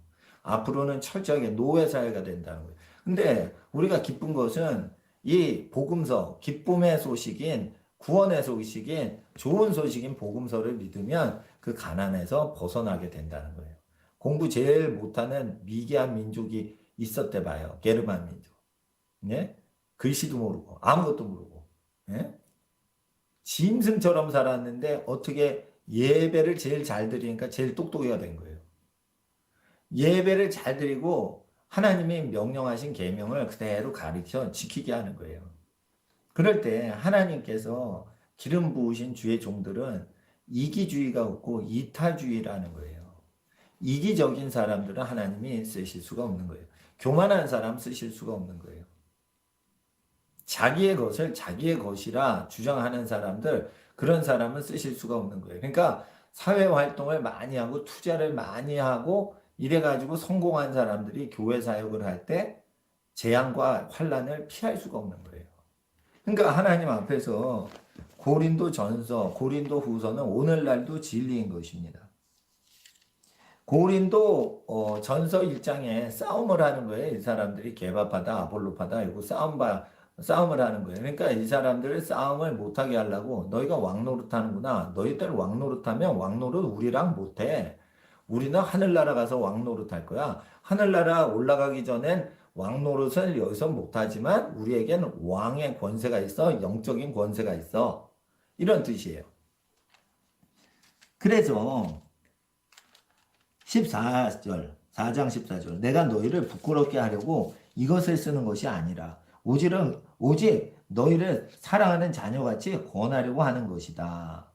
앞으로는 철저하게 노예 사회가 된다는 거예요. 근데 우리가 기쁜 것은 이 복음서, 기쁨의 소식인 구원의 소식인 좋은 소식인 복음서를 믿으면 그 가난에서 벗어나게 된다는 거예요. 공부 제일 못하는 미개한 민족이 있었대 봐요. 게르만 민족. 예? 글씨도 모르고 아무것도 모르고. 예? 짐승처럼 살았는데 어떻게 예배를 제일 잘 드리니까 제일 똑똑이가 된 거예요. 예배를 잘 드리고 하나님이 명령하신 계명을 그대로 가르쳐 지키게 하는 거예요. 그럴 때 하나님께서 기름 부으신 주의 종들은 이기주의가 없고 이타주의라는 거예요. 이기적인 사람들은 하나님이 쓰실 수가 없는 거예요. 교만한 사람 쓰실 수가 없는 거예요. 자기의 것을 자기의 것이라 주장하는 사람들, 그런 사람은 쓰실 수가 없는 거예요. 그러니까 사회활동을 많이 하고 투자를 많이 하고 이래가지고 성공한 사람들이 교회 사역을 할 때 재앙과 환란을 피할 수가 없는 거예요. 그러니까 하나님 앞에서 고린도 전서, 고린도 후서는 오늘날도 진리인 것입니다. 고린도 전서 1장에 싸움을 하는 거예요. 이 사람들이 개바파다, 아볼로파다, 이거 싸움을 하는 거예요. 그러니까 이 사람들을 싸움을 못하게 하려고 너희가 왕노릇 하는구나. 너희들 왕노릇 하면 왕노릇 우리랑 못해. 우리는 하늘나라 가서 왕노릇 할 거야. 하늘나라 올라가기 전엔 왕노릇을 여기서 못하지만 우리에겐 왕의 권세가 있어. 영적인 권세가 있어. 이런 뜻이에요. 그래서 14절, 4장 14절. 내가 너희를 부끄럽게 하려고 이것을 쓰는 것이 아니라 오직 너희를 사랑하는 자녀같이 권하려고 하는 것이다.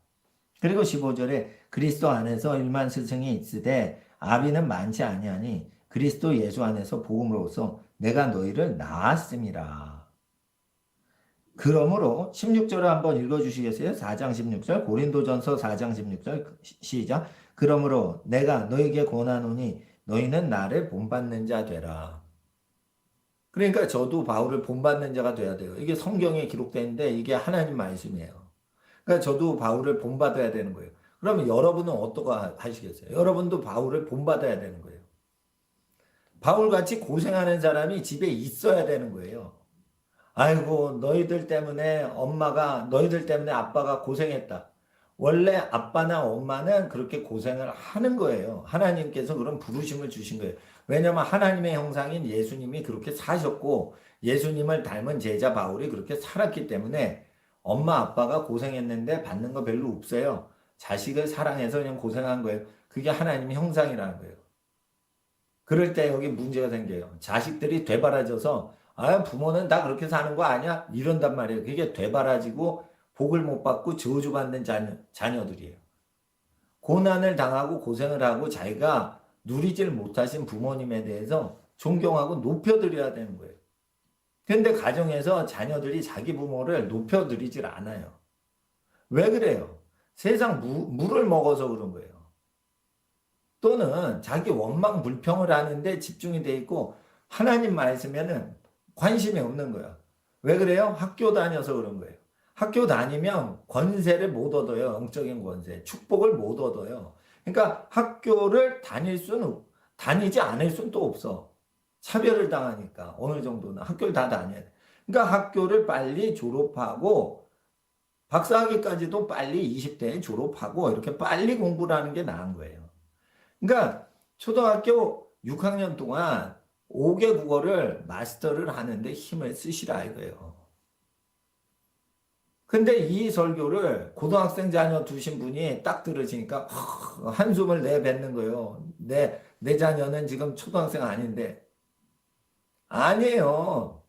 그리고 15절에 그리스도 안에서 일만 스승이 있으되 아비는 많지 아니하니 그리스도 예수 안에서 복음으로써 내가 너희를 낳았음이라. 그러므로 16절을 한번 읽어주시겠어요? 4장 16절 고린도전서 4장 16절 시작. 그러므로 내가 너희에게 권하노니 너희는 나를 본받는 자 되라. 그러니까 저도 바울을 본받는 자가 돼야 돼요. 이게 성경에 기록되어 있는데 이게 하나님 말씀이에요. 그러니까 저도 바울을 본받아야 되는 거예요. 그러면 여러분은 어떻게 하시겠어요? 여러분도 바울을 본받아야 되는 거예요. 바울같이 고생하는 사람이 집에 있어야 되는 거예요. 아이고 너희들 때문에 너희들 때문에 아빠가 고생했다. 원래 아빠나 엄마는 그렇게 고생을 하는 거예요. 하나님께서 그런 부르심을 주신 거예요. 왜냐하면 하나님의 형상인 예수님이 그렇게 사셨고 예수님을 닮은 제자 바울이 그렇게 살았기 때문에 엄마 아빠가 고생했는데 받는 거 별로 없어요. 자식을 사랑해서 그냥 고생한 거예요. 그게 하나님의 형상이라는 거예요. 그럴 때 여기 문제가 생겨요. 자식들이 되바라져서 부모는 다 그렇게 사는 거 아니야? 이런단 말이에요. 그게 되바라지고 복을 못 받고 저주받는 자녀들이에요. 고난을 당하고 고생을 하고 자기가 누리질 못하신 부모님에 대해서 존경하고 높여드려야 되는 거예요. 근데 가정에서 자녀들이 자기 부모를 높여드리질 않아요. 왜 그래요? 세상 물을 먹어서 그런 거예요. 또는 자기 원망 불평을 하는데 집중이 돼 있고 하나님 말씀에는 관심이 없는 거야. 왜 그래요? 학교 다녀서 그런 거예요. 학교 다니면 권세를 못 얻어요. 영적인 권세. 축복을 못 얻어요. 그러니까 학교를 다니지 않을 수는 또 없어. 차별을 당하니까 어느 정도는 학교를 다 다녀야 돼. 그러니까 학교를 빨리 졸업하고 박사학위까지도 빨리 20대에 졸업하고 이렇게 빨리 공부를 하는 게 나은 거예요. 그러니까 초등학교 6학년 동안 5개 국어를 마스터를 하는데 힘을 쓰시라 이거예요. 근데 이 설교를 고등학생 자녀 두신 분이 딱 들으시니까 한숨을 내뱉는 거예요. 내 자녀는 지금 초등학생 아닌데. 아니에요.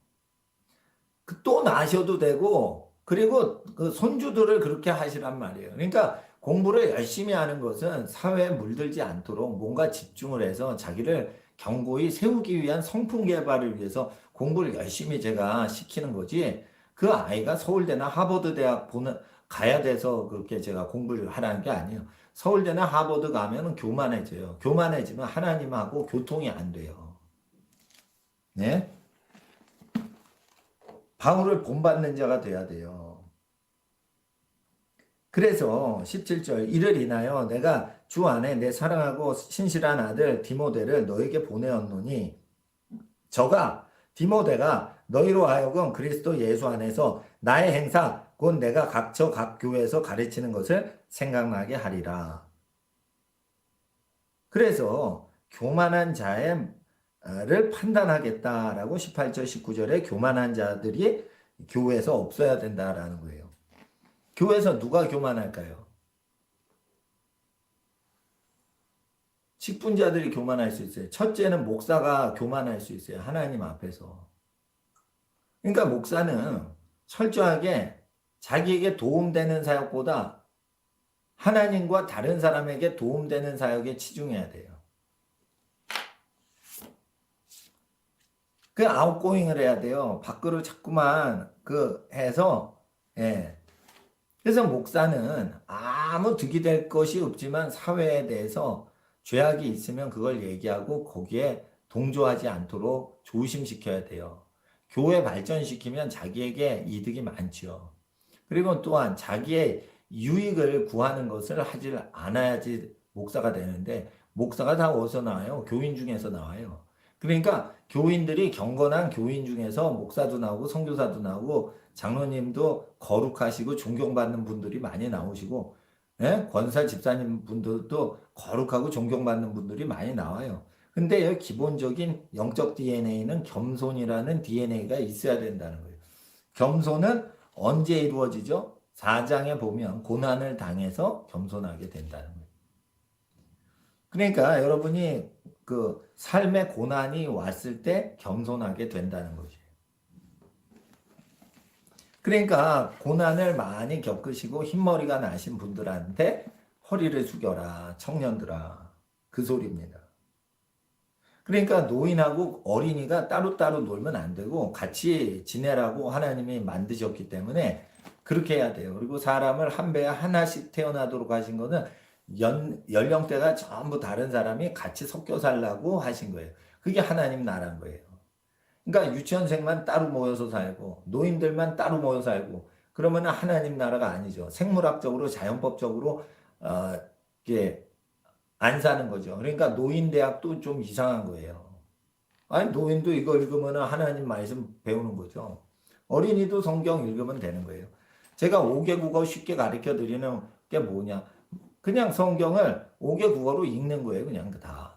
또 나셔도 되고 그리고 그 손주들을 그렇게 하시란 말이에요. 그러니까 공부를 열심히 하는 것은 사회에 물들지 않도록 뭔가 집중을 해서 자기를 견고히 세우기 위한 성품 개발을 위해서 공부를 열심히 제가 시키는 거지 그 아이가 서울대나 하버드 대학 가야 돼서 그렇게 제가 공부를 하라는 게 아니에요. 서울대나 하버드 가면은 교만해져요. 교만해지면 하나님하고 교통이 안 돼요. 네? 바울을 본받는 자가 돼야 돼요. 그래서 17절 이를 인하여 내가 주 안에 내 사랑하고 신실한 아들 디모데를 너에게 보내었노니 디모데가 너희로 하여금 그리스도 예수 안에서 나의 행사 곧 내가 각 교회에서 가르치는 것을 생각나게 하리라. 그래서 교만한 자를 판단하겠다라고 18절 19절에 교만한 자들이 교회에서 없어야 된다라는 거예요. 교회에서 누가 교만할까요? 직분자들이 교만할 수 있어요. 첫째는 목사가 교만할 수 있어요. 하나님 앞에서. 그러니까 목사는 철저하게 자기에게 도움되는 사역보다 하나님과 다른 사람에게 도움되는 사역에 치중해야 돼요. 그 아웃고잉을 해야 돼요. 밖으로 자꾸만 해서 그래서 목사는 아무 득이 될 것이 없지만 사회에 대해서 죄악이 있으면 그걸 얘기하고 거기에 동조하지 않도록 조심시켜야 돼요. 교회 발전시키면 자기에게 이득이 많죠. 그리고 또한 자기의 유익을 구하는 것을 하지 않아야지 목사가 되는데 목사가 다 어디서 나와요? 교인 중에서 나와요. 그러니까 교인들이 경건한 교인 중에서 목사도 나오고 선교사도 나오고 장로님도 거룩하시고 존경받는 분들이 많이 나오시고 권사 집사님 분들도 거룩하고 존경받는 분들이 많이 나와요. 근데 기본적인 영적 DNA는 겸손이라는 DNA가 있어야 된다는 거예요. 겸손은 언제 이루어지죠? 4장에 보면 고난을 당해서 겸손하게 된다는 거예요. 그러니까 여러분이 그 삶의 고난이 왔을 때 겸손하게 된다는 거지. 그러니까 고난을 많이 겪으시고 흰머리가 나신 분들한테 허리를 숙여라, 청년들아. 그 소리입니다. 그러니까 노인하고 어린이가 따로따로 놀면 안 되고 같이 지내라고 하나님이 만드셨기 때문에 그렇게 해야 돼요. 그리고 사람을 한 배에 하나씩 태어나도록 하신 거는 연령대가 전부 다른 사람이 같이 섞여 살라고 하신 거예요. 그게 하나님 나라인 거예요. 그러니까 유치원생만 따로 모여서 살고 노인들만 따로 모여 살고 그러면 하나님 나라가 아니죠. 생물학적으로 자연법적으로 이게 안 사는 거죠. 그러니까 노인대학도 좀 이상한 거예요. 아니 노인도 이거 읽으면 하나님 말씀 배우는 거죠. 어린이도 성경 읽으면 되는 거예요. 제가 5개 국어 쉽게 가르쳐 드리는 게 뭐냐. 그냥 성경을 5개 국어로 읽는 거예요. 그냥 다.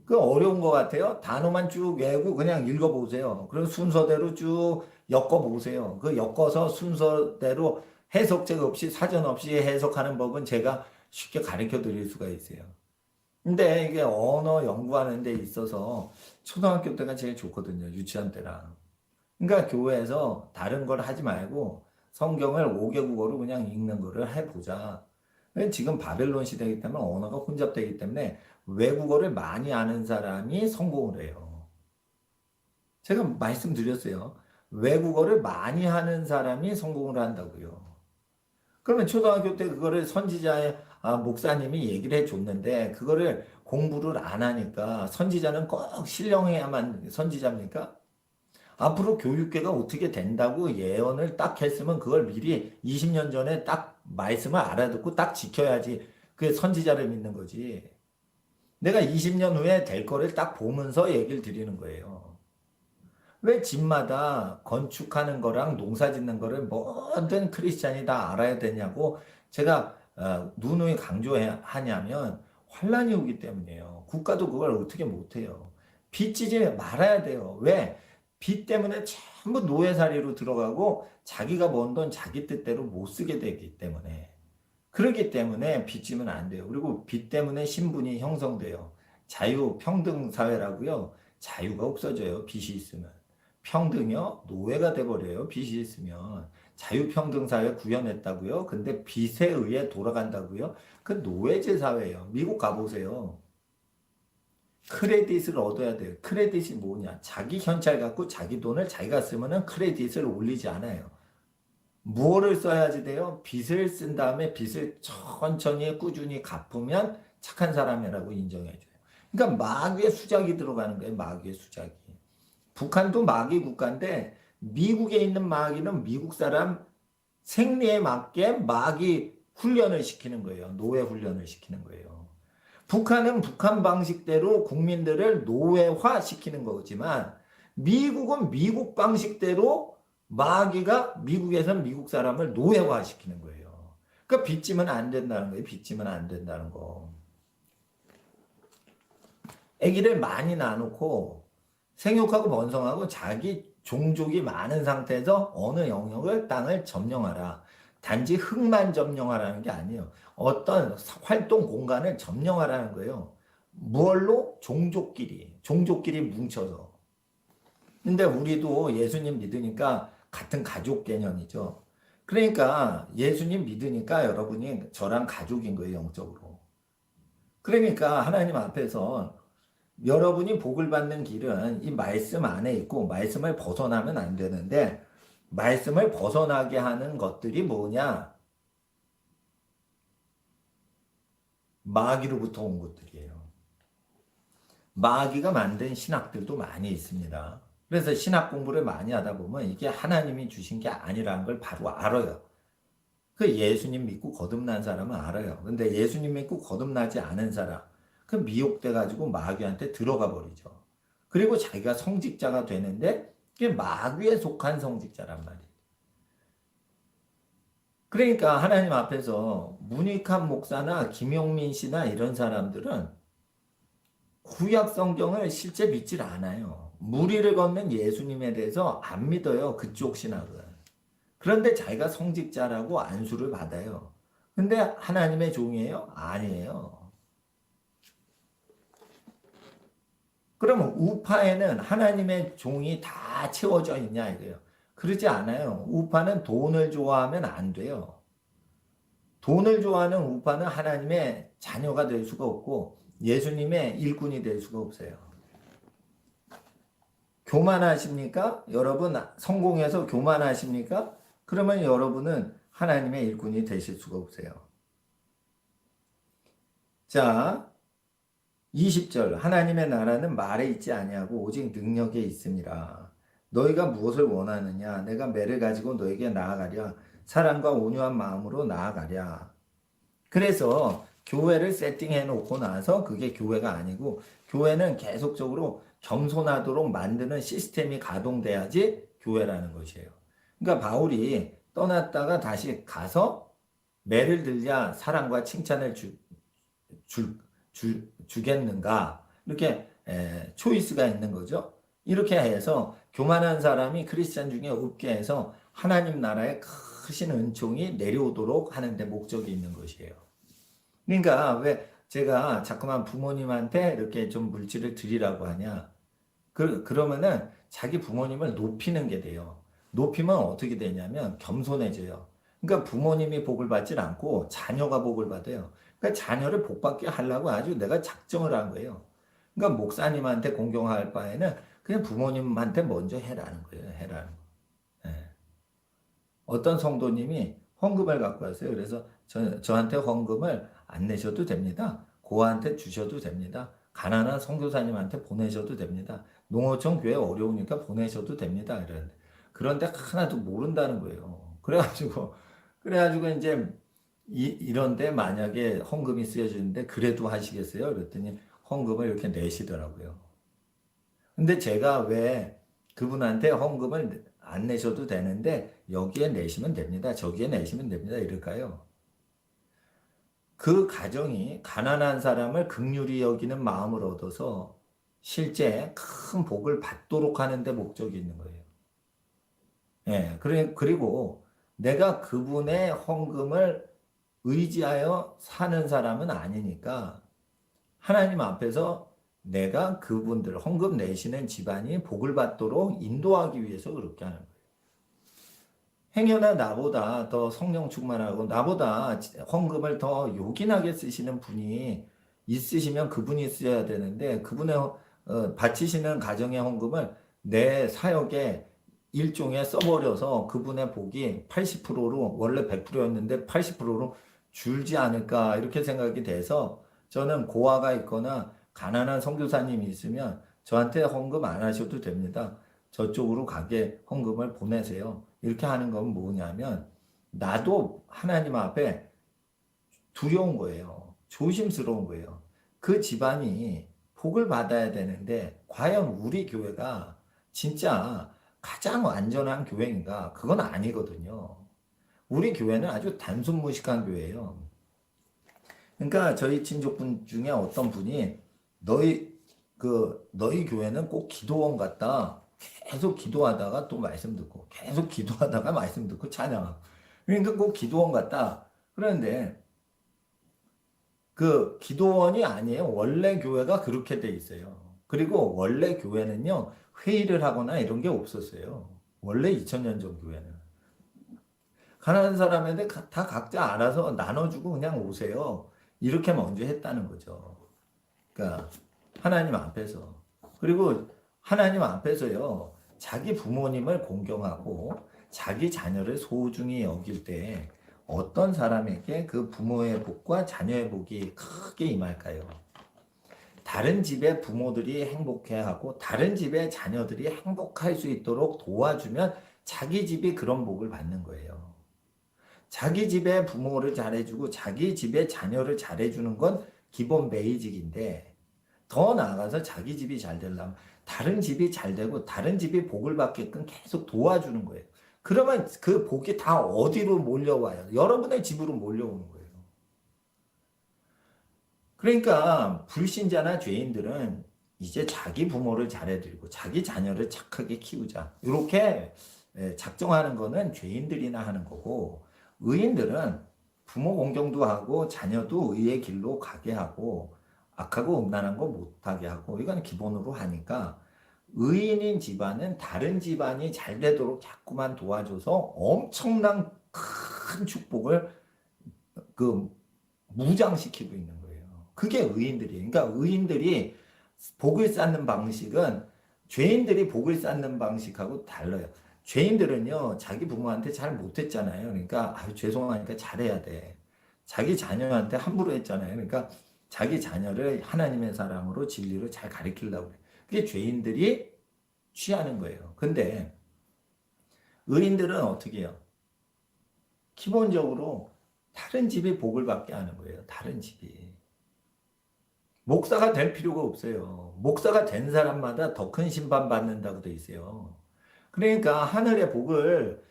그 어려운 것 같아요. 단어만 쭉 외우고 그냥 읽어보세요. 그럼 순서대로 쭉 엮어보세요. 그 엮어서 순서대로 해석책 없이 사전 없이 해석하는 법은 제가 쉽게 가르쳐 드릴 수가 있어요. 근데 이게 언어 연구하는 데 있어서 초등학교 때가 제일 좋거든요. 유치원 때랑. 그러니까 교회에서 다른 걸 하지 말고 성경을 5개 국어로 그냥 읽는 거를 해보자. 지금 바벨론 시대이기 때문에 언어가 혼잡되기 때문에 외국어를 많이 아는 사람이 성공을 해요. 제가 말씀드렸어요. 외국어를 많이 하는 사람이 성공을 한다고요. 그러면 초등학교 때 그거를 선지자의 목사님이 얘기를 해줬는데 그거를 공부를 안 하니까 선지자는 꼭 신령해야만 선지자입니까? 앞으로 교육계가 어떻게 된다고 예언을 딱 했으면 그걸 미리 20년 전에 딱 말씀을 알아듣고 딱 지켜야지 그게 선지자를 믿는 거지. 내가 20년 후에 될 거를 딱 보면서 얘기를 드리는 거예요. 왜 집마다 건축하는 거랑 농사 짓는 거를 모든 크리스찬이 다 알아야 되냐고 제가 누누이 강조하냐면 환란이 오기 때문이에요. 국가도 그걸 어떻게 못해요. 빚지지 말아야 돼요. 왜? 빚 때문에 전부 노예살이로 들어가고 자기가 번 돈 자기 뜻대로 못 쓰게 되기 때문에 그렇기 때문에 빚지면 안 돼요. 그리고 빚 때문에 신분이 형성돼요. 자유 평등 사회라고요. 자유가 없어져요. 빚이 있으면. 평등이요? 노예가 돼버려요. 빚이 있으면. 자유평등 사회 구현했다고요? 근데 빚에 의해 돌아간다고요? 그 노예제 사회예요. 미국 가보세요. 크레딧을 얻어야 돼요. 크레딧이 뭐냐? 자기 현찰 갖고 자기 돈을 자기가 쓰면은 크레딧을 올리지 않아요. 무엇을 써야지 돼요? 빚을 쓴 다음에 빚을 천천히 꾸준히 갚으면 착한 사람이라고 인정해줘요. 그러니까 마귀의 수작이 들어가는 거예요. 마귀의 수작이. 북한도 마귀 국가인데 미국에 있는 마귀는 미국 사람 생리에 맞게 마귀 훈련을 시키는 거예요. 노예 훈련을 시키는 거예요. 북한은 북한 방식대로 국민들을 노예화 시키는 거지만 미국은 미국 방식대로 마귀가 미국에서는 미국 사람을 노예화 시키는 거예요. 그러니까 빚지면 안 된다는 거예요. 빚지면 안 된다는 거. 아기를 많이 낳아놓고 생육하고 번성하고 자기 종족이 많은 상태에서 어느 영역을 땅을 점령하라. 단지 흙만 점령하라는 게 아니에요. 어떤 활동 공간을 점령하라는 거예요. 무얼로? 종족끼리 뭉쳐서. 근데 우리도 예수님 믿으니까 같은 가족 개념이죠. 그러니까 예수님 믿으니까 여러분이 저랑 가족인 거예요, 영적으로. 그러니까 하나님 앞에서 여러분이 복을 받는 길은 이 말씀 안에 있고 말씀을 벗어나면 안 되는데 말씀을 벗어나게 하는 것들이 뭐냐? 마귀로부터 온 것들이에요. 마귀가 만든 신학들도 많이 있습니다. 그래서 신학 공부를 많이 하다 보면 이게 하나님이 주신 게 아니라는 걸 바로 알아요. 그 예수님 믿고 거듭난 사람은 알아요. 근데 예수님 믿고 거듭나지 않은 사람, 그 미혹돼 가지고 마귀한테 들어가 버리죠. 그리고 자기가 성직자가 되는데 그게 마귀에 속한 성직자란 말이에요. 그러니까 하나님 앞에서 문익환 목사나 김용민 씨나 이런 사람들은 구약 성경을 실제 믿질 않아요. 무리를 걷는 예수님에 대해서 안 믿어요. 그쪽 신학은. 그런데 자기가 성직자라고 안수를 받아요. 근데 하나님의 종이에요? 아니에요. 그러면 우파에는 하나님의 종이 다 채워져 있냐 이거예요. 그러지 않아요. 우파는 돈을 좋아하면 안 돼요. 돈을 좋아하는 우파는 하나님의 자녀가 될 수가 없고 예수님의 일꾼이 될 수가 없어요. 교만하십니까? 여러분 성공해서 교만하십니까? 그러면 여러분은 하나님의 일꾼이 되실 수가 없어요. 자, 20절 하나님의 나라는 말에 있지 아니하고 오직 능력에 있음이라. 너희가 무엇을 원하느냐? 내가 매를 가지고 너에게 나아가랴. 사랑과 온유한 마음으로 나아가랴. 그래서 교회를 세팅해 놓고 나서 그게 교회가 아니고 교회는 계속적으로 겸손하도록 만드는 시스템이 가동돼야지 교회라는 것이에요. 그러니까 바울이 떠났다가 다시 가서 매를 들랴 사랑과 칭찬을 주겠는가? 이렇게 초이스가 있는 거죠. 이렇게 해서 교만한 사람이 크리스찬 중에 없게 해서 하나님 나라의 크신 은총이 내려오도록 하는데 목적이 있는 것이에요. 그러니까 왜 제가 자꾸만 부모님한테 이렇게 좀 물질을 드리라고 하냐? 그러면은 자기 부모님을 높이는 게 돼요. 높이면 어떻게 되냐면 겸손해져요. 그러니까 부모님이 복을 받질 않고 자녀가 복을 받아요. 그러니까 자녀를 복받게 하려고 아주 내가 작정을 한 거예요. 그러니까 목사님한테 공경할 바에는 그냥 부모님한테 먼저 해라는 거예요. 해라는 거. 예. 어떤 성도님이 헌금을 갖고 왔어요. 그래서 저한테 헌금을 안 내셔도 됩니다. 고아한테 주셔도 됩니다. 가난한 선교사님한테 보내셔도 됩니다. 농어촌 교회 어려우니까 보내셔도 됩니다. 이러는데 그런데 하나도 모른다는 거예요. 그래가지고 이제 이런데 만약에 헌금이 쓰여지는데 그래도 하시겠어요? 그랬더니 헌금을 이렇게 내시더라고요. 근데 제가 왜 그분한테 헌금을 안 내셔도 되는데 여기에 내시면 됩니다. 저기에 내시면 됩니다. 이럴까요? 그 가정이 가난한 사람을 긍휼히 여기는 마음을 얻어서 실제 큰 복을 받도록 하는데 목적이 있는 거예요. 예, 그리고 내가 그분의 헌금을 의지하여 사는 사람은 아니니까 하나님 앞에서 내가 그분들 헌금 내시는 집안이 복을 받도록 인도하기 위해서 그렇게 하는 거예요. 행여나 나보다 더 성령 충만하고 나보다 헌금을 더 요긴하게 쓰시는 분이 있으시면 그분이 쓰셔야 되는데 그분의 바치시는 가정의 헌금을 내 사역에 일종에 써버려서 그분의 복이 80%로 원래 100%였는데 80%로 줄지 않을까 이렇게 생각이 돼서 저는 고아가 있거나 가난한 선교사님이 있으면 저한테 헌금 안 하셔도 됩니다. 저쪽으로 가게 헌금을 보내세요. 이렇게 하는 건 뭐냐면 나도 하나님 앞에 두려운 거예요. 조심스러운 거예요. 그 집안이 복을 받아야 되는데 과연 우리 교회가 진짜 가장 안전한 교회인가? 그건 아니거든요. 우리 교회는 아주 단순무식한 교회예요. 그러니까 저희 친족분 중에 어떤 분이 너희 교회는 꼭 기도원 같다. 계속 기도하다가 또 말씀 듣고 계속 기도하다가 말씀 듣고 찬양하고 그러니까 꼭 기도원 같다. 그런데 그 기도원이 아니에요. 원래 교회가 그렇게 돼 있어요. 그리고 원래 교회는요. 회의를 하거나 이런 게 없었어요. 원래 2000년 전 교회는. 가난한 사람한테 다 각자 알아서 나눠주고 그냥 오세요. 이렇게 먼저 했다는 거죠. 그러니까 하나님 앞에서. 그리고 하나님 앞에서요. 자기 부모님을 공경하고 자기 자녀를 소중히 여길 때 어떤 사람에게 그 부모의 복과 자녀의 복이 크게 임할까요? 다른 집의 부모들이 행복해하고 다른 집의 자녀들이 행복할 수 있도록 도와주면 자기 집이 그런 복을 받는 거예요. 자기 집의 부모를 잘해주고 자기 집의 자녀를 잘해주는 건 기본 베이직인데 더 나아가서 자기 집이 잘 되려면 다른 집이 잘 되고 다른 집이 복을 받게끔 계속 도와주는 거예요. 그러면 그 복이 다 어디로 몰려와요? 여러분의 집으로 몰려오는 거예요. 그러니까 불신자나 죄인들은 이제 자기 부모를 잘해드리고 자기 자녀를 착하게 키우자. 이렇게 작정하는 거는 죄인들이나 하는 거고 의인들은 부모 공경도 하고 자녀도 의의 길로 가게 하고 악하고 음란한 거 못하게 하고 이건 기본으로 하니까 의인인 집안은 다른 집안이 잘 되도록 자꾸만 도와줘서 엄청난 큰 축복을 그 무장시키고 있는 거예요. 그게 의인들이에요. 그러니까 의인들이 복을 쌓는 방식은 죄인들이 복을 쌓는 방식하고 달라요. 죄인들은요, 자기 부모한테 잘 못했잖아요. 그러니까, 아유, 죄송하니까 잘해야 돼. 자기 자녀한테 함부로 했잖아요. 그러니까, 자기 자녀를 하나님의 사랑으로 진리로 잘 가르치려고 해요. 그게 죄인들이 취하는 거예요. 근데, 의인들은 어떻게 해요? 기본적으로 다른 집이 복을 받게 하는 거예요. 다른 집이. 목사가 될 필요가 없어요. 목사가 된 사람마다 더 큰 심판 받는다고 돼 있어요. 그러니까 하늘의 복을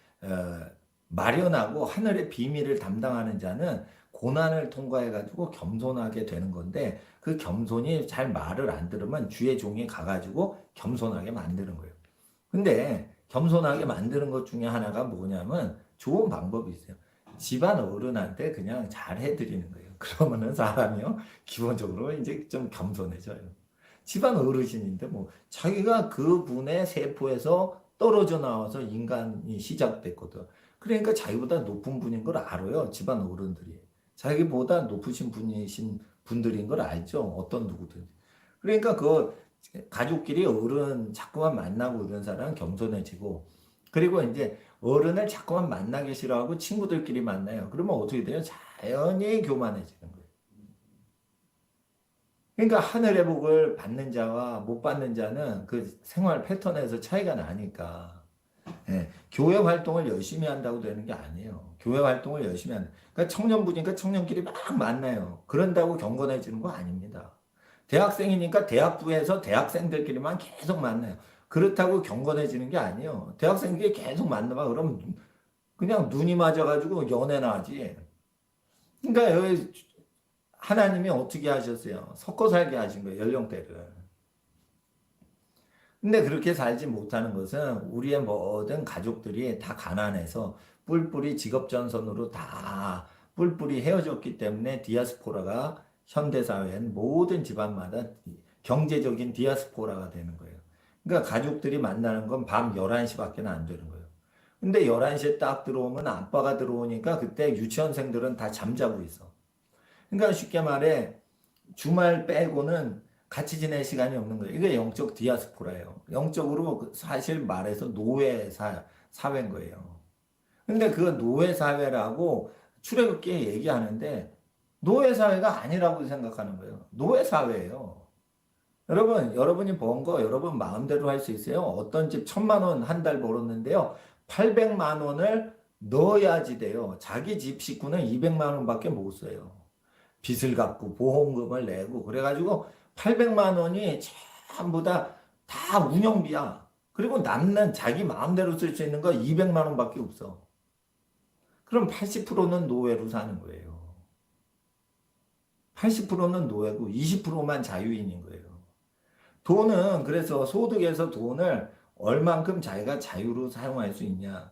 마련하고 하늘의 비밀을 담당하는 자는 고난을 통과해 가지고 겸손하게 되는 건데 그 겸손이 잘 말을 안 들으면 주의 종이 가가지고 겸손하게 만드는 거예요. 근데 겸손하게 만드는 것 중에 하나가 뭐냐면 좋은 방법이 있어요. 집안 어른한테 그냥 잘 해드리는 거예요. 그러면은 사람이요, 기본적으로 이제 좀 겸손해져요. 집안 어르신인데 뭐 자기가 그분의 세포에서 떨어져 나와서 인간이 시작됐거든. 그러니까 자기보다 높은 분인 걸 알아요. 집안 어른들이. 자기보다 높으신 분이신 분들인 걸 알죠. 어떤 누구든. 그러니까 그 가족끼리 어른 자꾸만 만나고 이런 사람은 겸손해지고 그리고 이제 어른을 자꾸만 만나기 싫어하고 친구들끼리 만나요. 그러면 어떻게 돼요? 자연히 교만해지는 거예요. 그러니까 하늘의 복을 받는 자와 못 받는 자는 그 생활 패턴에서 차이가 나니까 예, 교회 활동을 열심히 한다고 되는 게 아니에요. 교회 활동을 열심히 하는. 그러니까 청년부니까 청년끼리 막 만나요. 그런다고 경건해지는 거 아닙니다. 대학생이니까 대학부에서 대학생들끼리만 계속 만나요. 그렇다고 경건해지는 게 아니에요. 대학생끼리 계속 만나봐. 그럼 그냥 눈이 맞아가지고 연애나 하지. 그러니까 여기 하나님이 어떻게 하셨어요? 섞어 살게 하신 거예요. 연령대를. 근데 그렇게 살지 못하는 것은 우리의 모든 가족들이 다 가난해서 뿔뿔이 직업전선으로 다 뿔뿔이 헤어졌기 때문에 디아스포라가 현대사회엔 모든 집안마다 경제적인 디아스포라가 되는 거예요. 그러니까 가족들이 만나는 건 밤 11시밖에 안 되는 거예요. 근데 11시에 딱 들어오면 아빠가 들어오니까 그때 유치원생들은 다 잠자고 있어. 그러니까 쉽게 말해 주말 빼고는 같이 지낼 시간이 없는 거예요. 이게 영적 디아스포라예요. 영적으로 사실 말해서 사회인 거예요. 근데 그 노예 사회라고 출애굽기에 얘기하는데 노예 사회가 아니라고 생각하는 거예요. 노예 사회예요. 여러분, 여러분이 번 거 여러분 마음대로 할 수 있어요. 어떤 집 1,000만 원 한 달 벌었는데요. 800만 원을 넣어야지 돼요. 자기 집 식구는 200만 원밖에 못 써요. 빚을 갚고 보험금을 내고 그래가지고 800만 원이 전부 다 운영비야. 그리고 남는 자기 마음대로 쓸 수 있는 거 200만 원밖에 없어. 그럼 80%는 노예로 사는 거예요. 80%는 노예고 20%만 자유인인 거예요. 돈은 그래서 소득에서 돈을 얼만큼 자기가 자유로 사용할 수 있냐.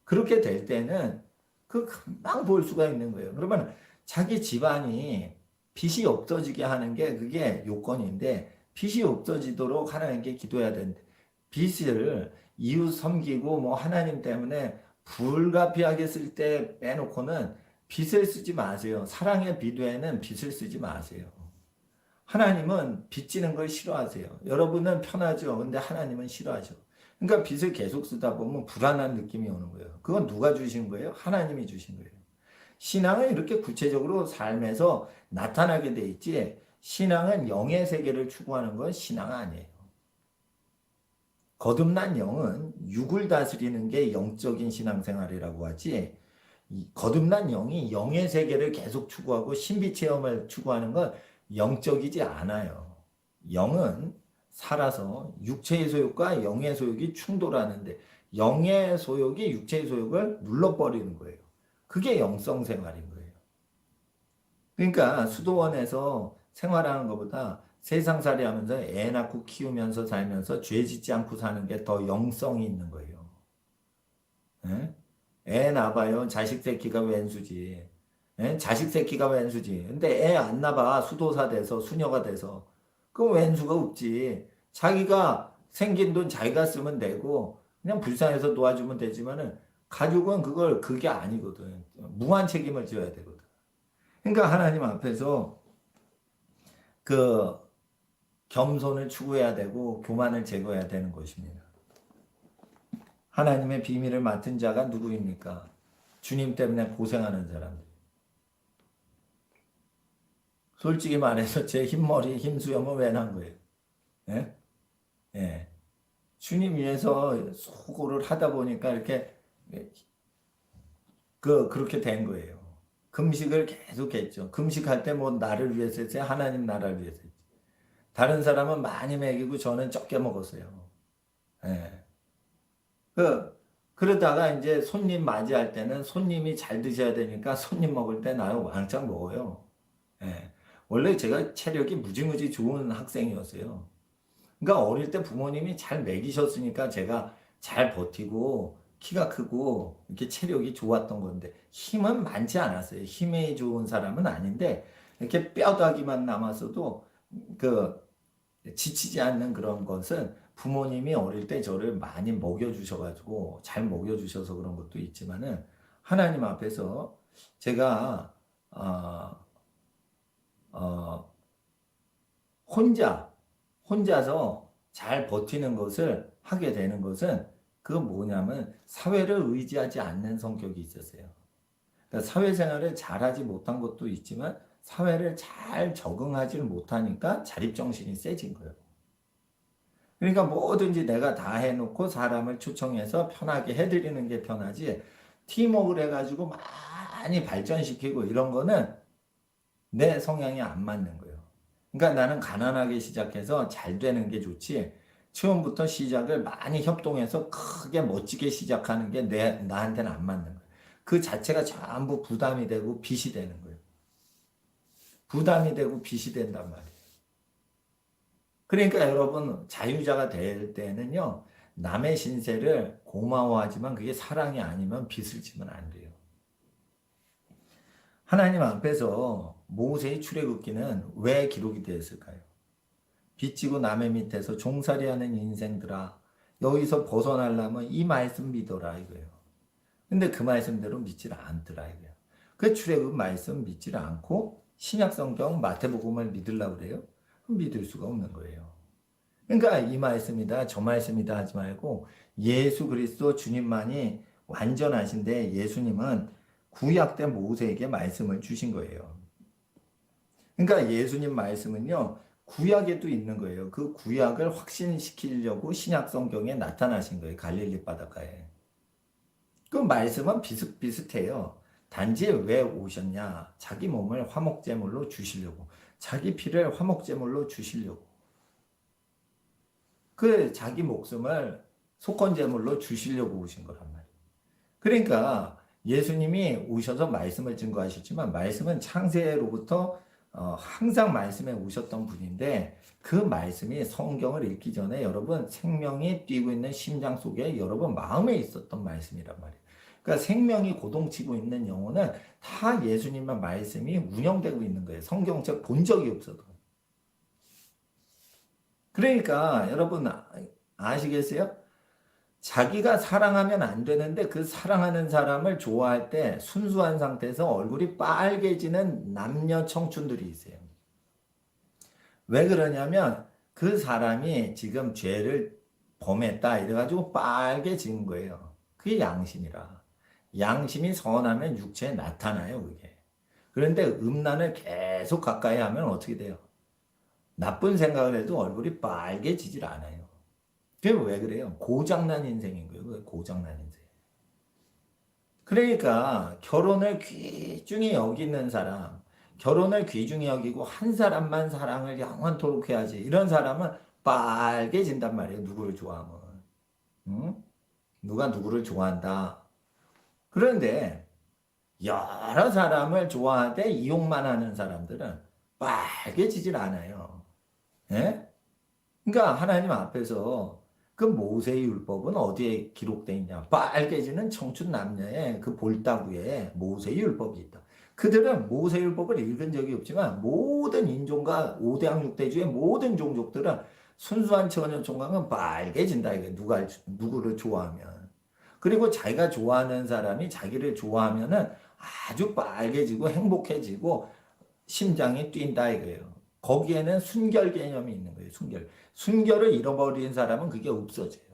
그렇게 될 때는 그 금방 볼 수가 있는 거예요. 그러면 자기 집안이 빚이 없어지게 하는 게 그게 요건인데 빚이 없어지도록 하나님께 기도해야 되는데 빚을 이웃 섬기고 뭐 하나님 때문에 불가피하게 쓸 때 빼놓고는 빚을 쓰지 마세요. 사랑의 비두에는 빚을 쓰지 마세요. 하나님은 빚지는 걸 싫어하세요. 여러분은 편하죠. 근데 하나님은 싫어하죠. 그러니까 빚을 계속 쓰다 보면 불안한 느낌이 오는 거예요. 그건 누가 주신 거예요? 하나님이 주신 거예요. 신앙은 이렇게 구체적으로 삶에서 나타나게 돼 있지, 신앙은 영의 세계를 추구하는 건 신앙 아니에요. 거듭난 영은 육을 다스리는 게 영적인 신앙생활이라고 하지, 거듭난 영이 영의 세계를 계속 추구하고 신비 체험을 추구하는 건 영적이지 않아요. 영은 살아서 육체의 소욕과 영의 소욕이 충돌하는데 영의 소욕이 육체의 소욕을 눌러버리는 거예요. 그게 영성 생활인 거예요. 그러니까 수도원에서 생활하는 것보다 세상살이 하면서 애 낳고 키우면서 살면서 죄 짓지 않고 사는 게 더 영성이 있는 거예요. 예? 애 낳아봐요. 자식 새끼가 웬수지. 예? 자식 새끼가 왼수지. 근데 애 안 낳아 수도사 돼서 수녀가 돼서 그럼 왼수가 없지. 자기가 생긴 돈 자기가 쓰면 되고 그냥 불쌍해서 도와주면 되지만은 가족은 그게 아니거든. 무한 책임을 져야 되거든. 그러니까 하나님 앞에서 그 겸손을 추구해야 되고 교만을 제거해야 되는 것입니다. 하나님의 비밀을 맡은 자가 누구입니까? 주님 때문에 고생하는 사람들. 솔직히 말해서 제 흰머리, 흰수염은 왜 난 거예요? 예? 예. 주님 위해서 수고를 하다 보니까 이렇게 그렇게 된 거예요. 금식을 계속 했죠. 금식할 때 뭐 나를 위해서 했어요? 하나님 나라를 위해서 했지. 다른 사람은 많이 먹이고 저는 적게 먹었어요. 예. 그러다가 이제 손님 맞이할 때는 손님이 잘 드셔야 되니까 손님 먹을 때 나는 왕창 먹어요. 예. 원래 제가 체력이 무지무지 좋은 학생이었어요. 그러니까 어릴 때 부모님이 잘 먹이셨으니까 제가 잘 버티고 키가 크고 이렇게 체력이 좋았던 건데 힘은 많지 않았어요. 힘이 좋은 사람은 아닌데 이렇게 뼈다귀만 남았어도 그 지치지 않는 그런 것은 부모님이 어릴 때 저를 많이 먹여주셔가지고 잘 먹여주셔서 그런 것도 있지만은 하나님 앞에서 제가 어, 혼자서 잘 버티는 것을 하게 되는 것은 그 뭐냐면 사회를 의지하지 않는 성격이 있었어요. 그러니까 사회생활을 잘하지 못한 것도 있지만 사회를 잘 적응하지 못하니까 자립정신이 세진 거예요. 그러니까 뭐든지 내가 다 해놓고 사람을 초청해서 편하게 해드리는 게 편하지 팀워크를 해가지고 많이 발전시키고 이런 거는 내 성향이 안 맞는 거예요. 그러니까 나는 가난하게 시작해서 잘 되는 게 좋지 처음부터 시작을 많이 협동해서 크게 멋지게 시작하는 게 나한테는 안 맞는 거예요. 그 자체가 전부 부담이 되고 빚이 되는 거예요. 부담이 되고 빚이 된단 말이에요. 그러니까 여러분 자유자가 될 때는요. 남의 신세를 고마워하지만 그게 사랑이 아니면 빚을 지면 안 돼요. 하나님 앞에서 모세의 출애굽기는 왜 기록이 되었을까요? 빚지고 남의 밑에서 종살이하는 인생들아 여기서 벗어나려면 이 말씀 믿어라 이거예요. 근데 그 말씀대로 믿질 않더라 이거예요. 그 출애굽 말씀 믿질 않고 신약 성경 마태복음을 믿으려고 그래요? 믿을 수가 없는 거예요. 그러니까 이 말씀이다 저 말씀이다 하지 말고 예수 그리스도 주님만이 완전하신데 예수님은 구약 때 모세에게 말씀을 주신 거예요. 그러니까 예수님 말씀은요 구약에도 있는 거예요. 그 구약을 확신시키려고 신약 성경에 나타나신 거예요. 갈릴리 바닷가에. 그 말씀은 비슷비슷해요. 단지 왜 오셨냐? 자기 몸을 화목제물로 주시려고. 자기 피를 화목제물로 주시려고. 그 자기 목숨을 속건제물로 주시려고 오신 거란 말이에요. 그러니까 예수님이 오셔서 말씀을 증거하셨지만 말씀은 창세로부터 항상 말씀에 오셨던 분인데 그 말씀이 성경을 읽기 전에 여러분 생명이 뛰고 있는 심장 속에 여러분 마음에 있었던 말씀이란 말이에요. 그러니까 생명이 고동치고 있는 영혼은 다 예수님의 말씀이 운영되고 있는 거예요. 성경책 본 적이 없어도. 그러니까 여러분 아시겠어요? 자기가 사랑하면 안 되는데 그 사랑하는 사람을 좋아할 때 순수한 상태에서 얼굴이 빨개지는 남녀 청춘들이 있어요. 왜 그러냐면 그 사람이 지금 죄를 범했다 이래가지고 빨개진 거예요. 그게 양심이라. 양심이 선하면 육체에 나타나요, 그게. 그런데 음란을 계속 가까이 하면 어떻게 돼요? 나쁜 생각을 해도 얼굴이 빨개지질 않아요. 그게 왜 그래요? 고장난 인생인 거예요. 고장난 인생. 그러니까 결혼을 귀중히 여기는 사람, 결혼을 귀중히 여기고 한 사람만 사랑을 영원토록 해야지. 이런 사람은 빨개진단 말이에요. 누구를 좋아하면. 응? 누가 누구를 좋아한다. 그런데 여러 사람을 좋아하되 이용만 하는 사람들은 빨개지질 않아요. 예? 그러니까 하나님 앞에서 그 모세의 율법은 어디에 기록되어 있냐? 빨개지는 청춘 남녀의 그 볼따구에 모세의 율법이 있다. 그들은 모세율법을 읽은 적이 없지만 모든 인종과 5대양 6대주의 모든 종족들은 순수한 처녀 총각은 빨개진다. 이게 누구를 좋아하면. 그리고 자기가 좋아하는 사람이 자기를 좋아하면은 아주 빨개지고 행복해지고 심장이 뛴다 이거예요. 거기에는 순결 개념이 있는 거예요. 순결. 순결을 잃어버린 사람은 그게 없어져요.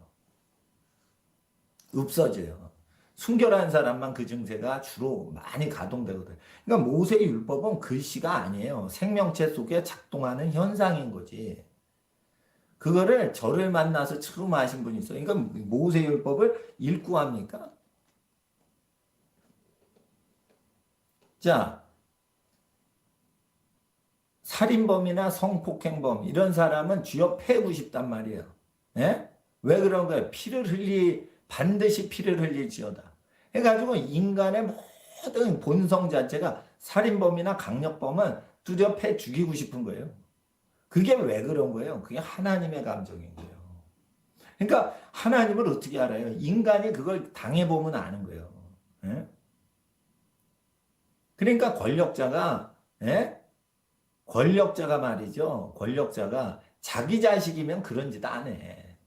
없어져요. 순결한 사람만 그 증세가 주로 많이 가동되거든요. 그러니까 모세의 율법은 글씨가 아니에요. 생명체 속에 작동하는 현상인 거지. 그거를 저를 만나서 처음 아신 분이 있어요. 그러니까 모세의 율법을 읽고 합니까? 자, 살인범이나 성폭행범 이런 사람은 쥐어 패고 싶단 말이에요. 예? 왜 그런 거예요? 반드시 피를 흘릴지어다. 해가지고 인간의 모든 본성 자체가 살인범이나 강력범은 두드려 패 죽이고 싶은 거예요. 그게 왜 그런 거예요? 그게 하나님의 감정인 거예요. 그러니까 하나님을 어떻게 알아요? 인간이 그걸 당해보면 아는 거예요. 예? 그러니까 권력자가 말이죠. 권력자가 자기 자식이면 그런 짓 안 해.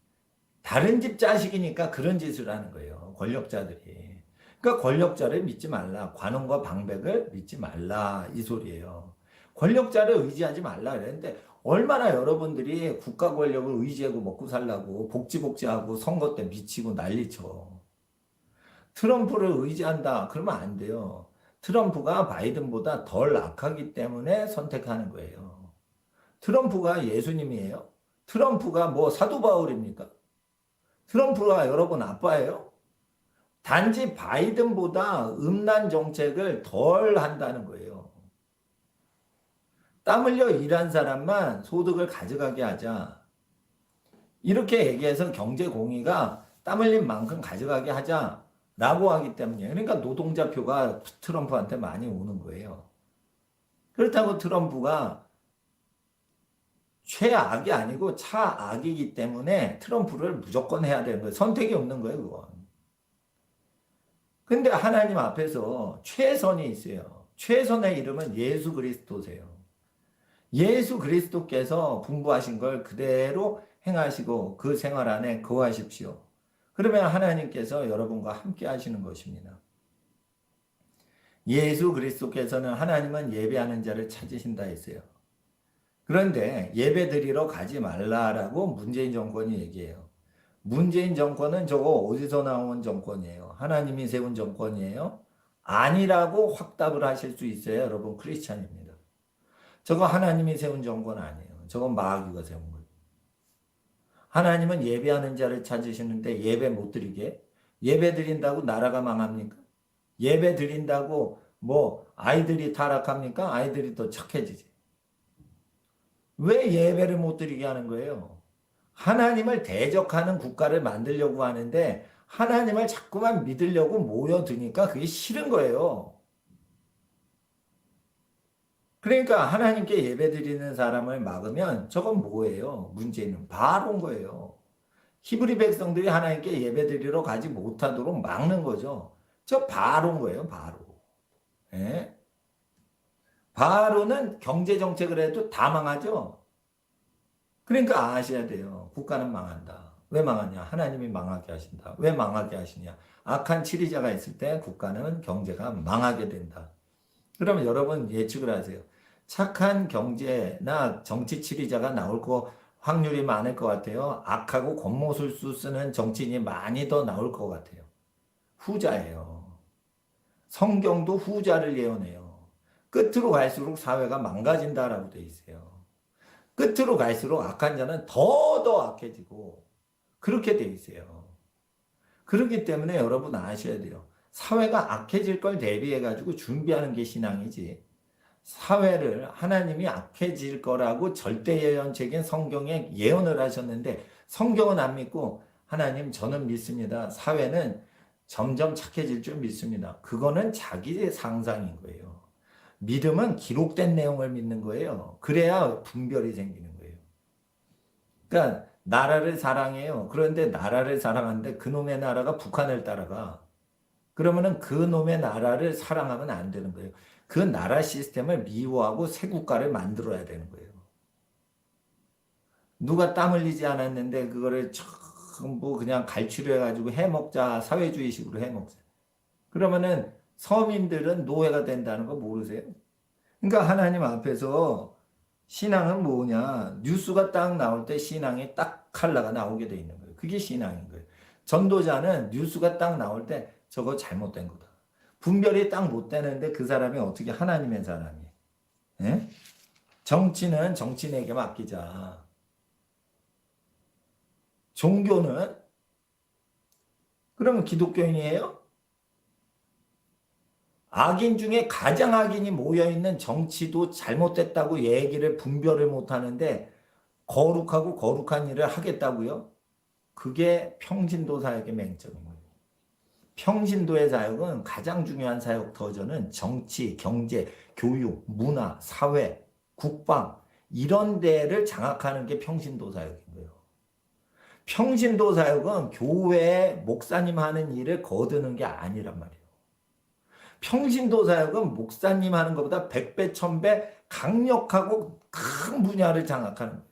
다른 집 자식이니까 그런 짓을 하는 거예요. 권력자들이. 그러니까 권력자를 믿지 말라. 관원과 방백을 믿지 말라. 이 소리예요. 권력자를 의지하지 말라 그랬는데 얼마나 여러분들이 국가 권력을 의지하고 먹고 살라고 복지하고 선거 때 미치고 난리쳐. 트럼프를 의지한다. 그러면 안 돼요. 트럼프가 바이든보다 덜 악하기 때문에 선택하는 거예요. 트럼프가 예수님이에요? 트럼프가 뭐 사도 바울입니까? 트럼프가 여러분 아빠예요? 단지 바이든보다 음란 정책을 덜 한다는 거예요. 땀 흘려 일한 사람만 소득을 가져가게 하자. 이렇게 얘기해서 경제 공의가 땀 흘린 만큼 가져가게 하자라고 하기 때문에 그러니까 노동자 표가 트럼프한테 많이 오는 거예요. 그렇다고 트럼프가 최악이 아니고 차악이기 때문에 트럼프를 무조건 해야 되는 거예요. 선택이 없는 거예요, 그건. 근데 하나님 앞에서 최선이 있어요. 최선의 이름은 예수 그리스도세요. 예수 그리스도께서 분부하신 걸 그대로 행하시고 그 생활 안에 거하십시오. 그러면 하나님께서 여러분과 함께 하시는 것입니다. 예수 그리스도께서는 하나님은 예배하는 자를 찾으신다 했어요. 그런데 예배 드리러 가지 말라라고 문재인 정권이 얘기해요. 문재인 정권은 저거 어디서 나온 정권이에요? 하나님이 세운 정권이에요? 아니라고 확답을 하실 수 있어요. 여러분 크리스찬입니다. 저거 하나님이 세운 정권 아니에요. 저건 마귀가 세운 거예요. 하나님은 예배하는 자를 찾으시는데 예배 못 드리게? 예배 드린다고 나라가 망합니까? 예배 드린다고 뭐 아이들이 타락합니까? 아이들이 더 착해지지. 왜 예배를 못 드리게 하는 거예요? 하나님을 대적하는 국가를 만들려고 하는데 하나님을 자꾸만 믿으려고 모여드니까 그게 싫은 거예요. 그러니까 하나님께 예배드리는 사람을 막으면 저건 뭐예요? 문제는 바로인 거예요. 히브리 백성들이 하나님께 예배드리러 가지 못하도록 막는 거죠. 저 바로인 거예요. 바로. 예? 바로는 경제정책을 해도 다 망하죠. 그러니까 아셔야 돼요. 국가는 망한다. 왜 망하냐? 하나님이 망하게 하신다. 왜 망하게 하시냐? 악한 치리자가 있을 때 국가는 경제가 망하게 된다. 그러면 여러분 예측을 하세요. 착한 경제나 정치 치리자가 나올 거 확률이 많을 것 같아요. 악하고 겉모술수 쓰는 정치인이 많이 더 나올 것 같아요. 후자예요. 성경도 후자를 예언해요. 끝으로 갈수록 사회가 망가진다라고 돼 있어요. 끝으로 갈수록 악한 자는 더 악해지고 그렇게 돼 있어요. 그렇기 때문에 여러분 아셔야 돼요. 사회가 악해질 걸 대비해가지고 준비하는 게 신앙이지. 사회를 하나님이 악해질 거라고 절대 예언책인 성경에 예언을 하셨는데 성경은 안 믿고 하나님 저는 믿습니다. 사회는 점점 착해질 줄 믿습니다. 그거는 자기의 상상인 거예요. 믿음은 기록된 내용을 믿는 거예요. 그래야 분별이 생기는 거예요. 그러니까 나라를 사랑해요. 그런데 나라를 사랑하는데 그놈의 나라가 북한을 따라가. 그러면은 그놈의 나라를 사랑하면 안 되는 거예요. 그 나라 시스템을 미워하고 새 국가를 만들어야 되는 거예요. 누가 땀 흘리지 않았는데 그거를 전부 그냥 갈취료해가지고 해먹자, 사회주의식으로 해먹자. 그러면은 서민들은 노예가 된다는 거 모르세요? 그러니까 하나님 앞에서 신앙은 뭐냐? 뉴스가 딱 나올 때 신앙이 딱 칼라가 나오게 돼 있는 거예요. 그게 신앙인 거예요. 전도자는 뉴스가 딱 나올 때 저거 잘못된 거다. 분별이 딱 못 되는데 그 사람이 어떻게 하나님의 사람이에요? 예? 정치는 정치인에게 맡기자. 종교는 그러면 기독교인이에요? 악인 중에 가장 악인이 모여있는 정치도 잘못됐다고 얘기를 분별을 못하는데 거룩하고 거룩한 일을 하겠다고요? 그게 평신도 사역의 맹점인 거예요. 평신도의 사역은 가장 중요한 사역 터전은 정치, 경제, 교육, 문화, 사회, 국방 이런 데를 장악하는 게 평신도 사역인 거예요. 평신도 사역은 교회 목사님 하는 일을 거두는 게 아니란 말이에요. 평신도 사역은 목사님 하는 것보다 100배, 1000배 강력하고 큰 분야를 장악하는 거예요.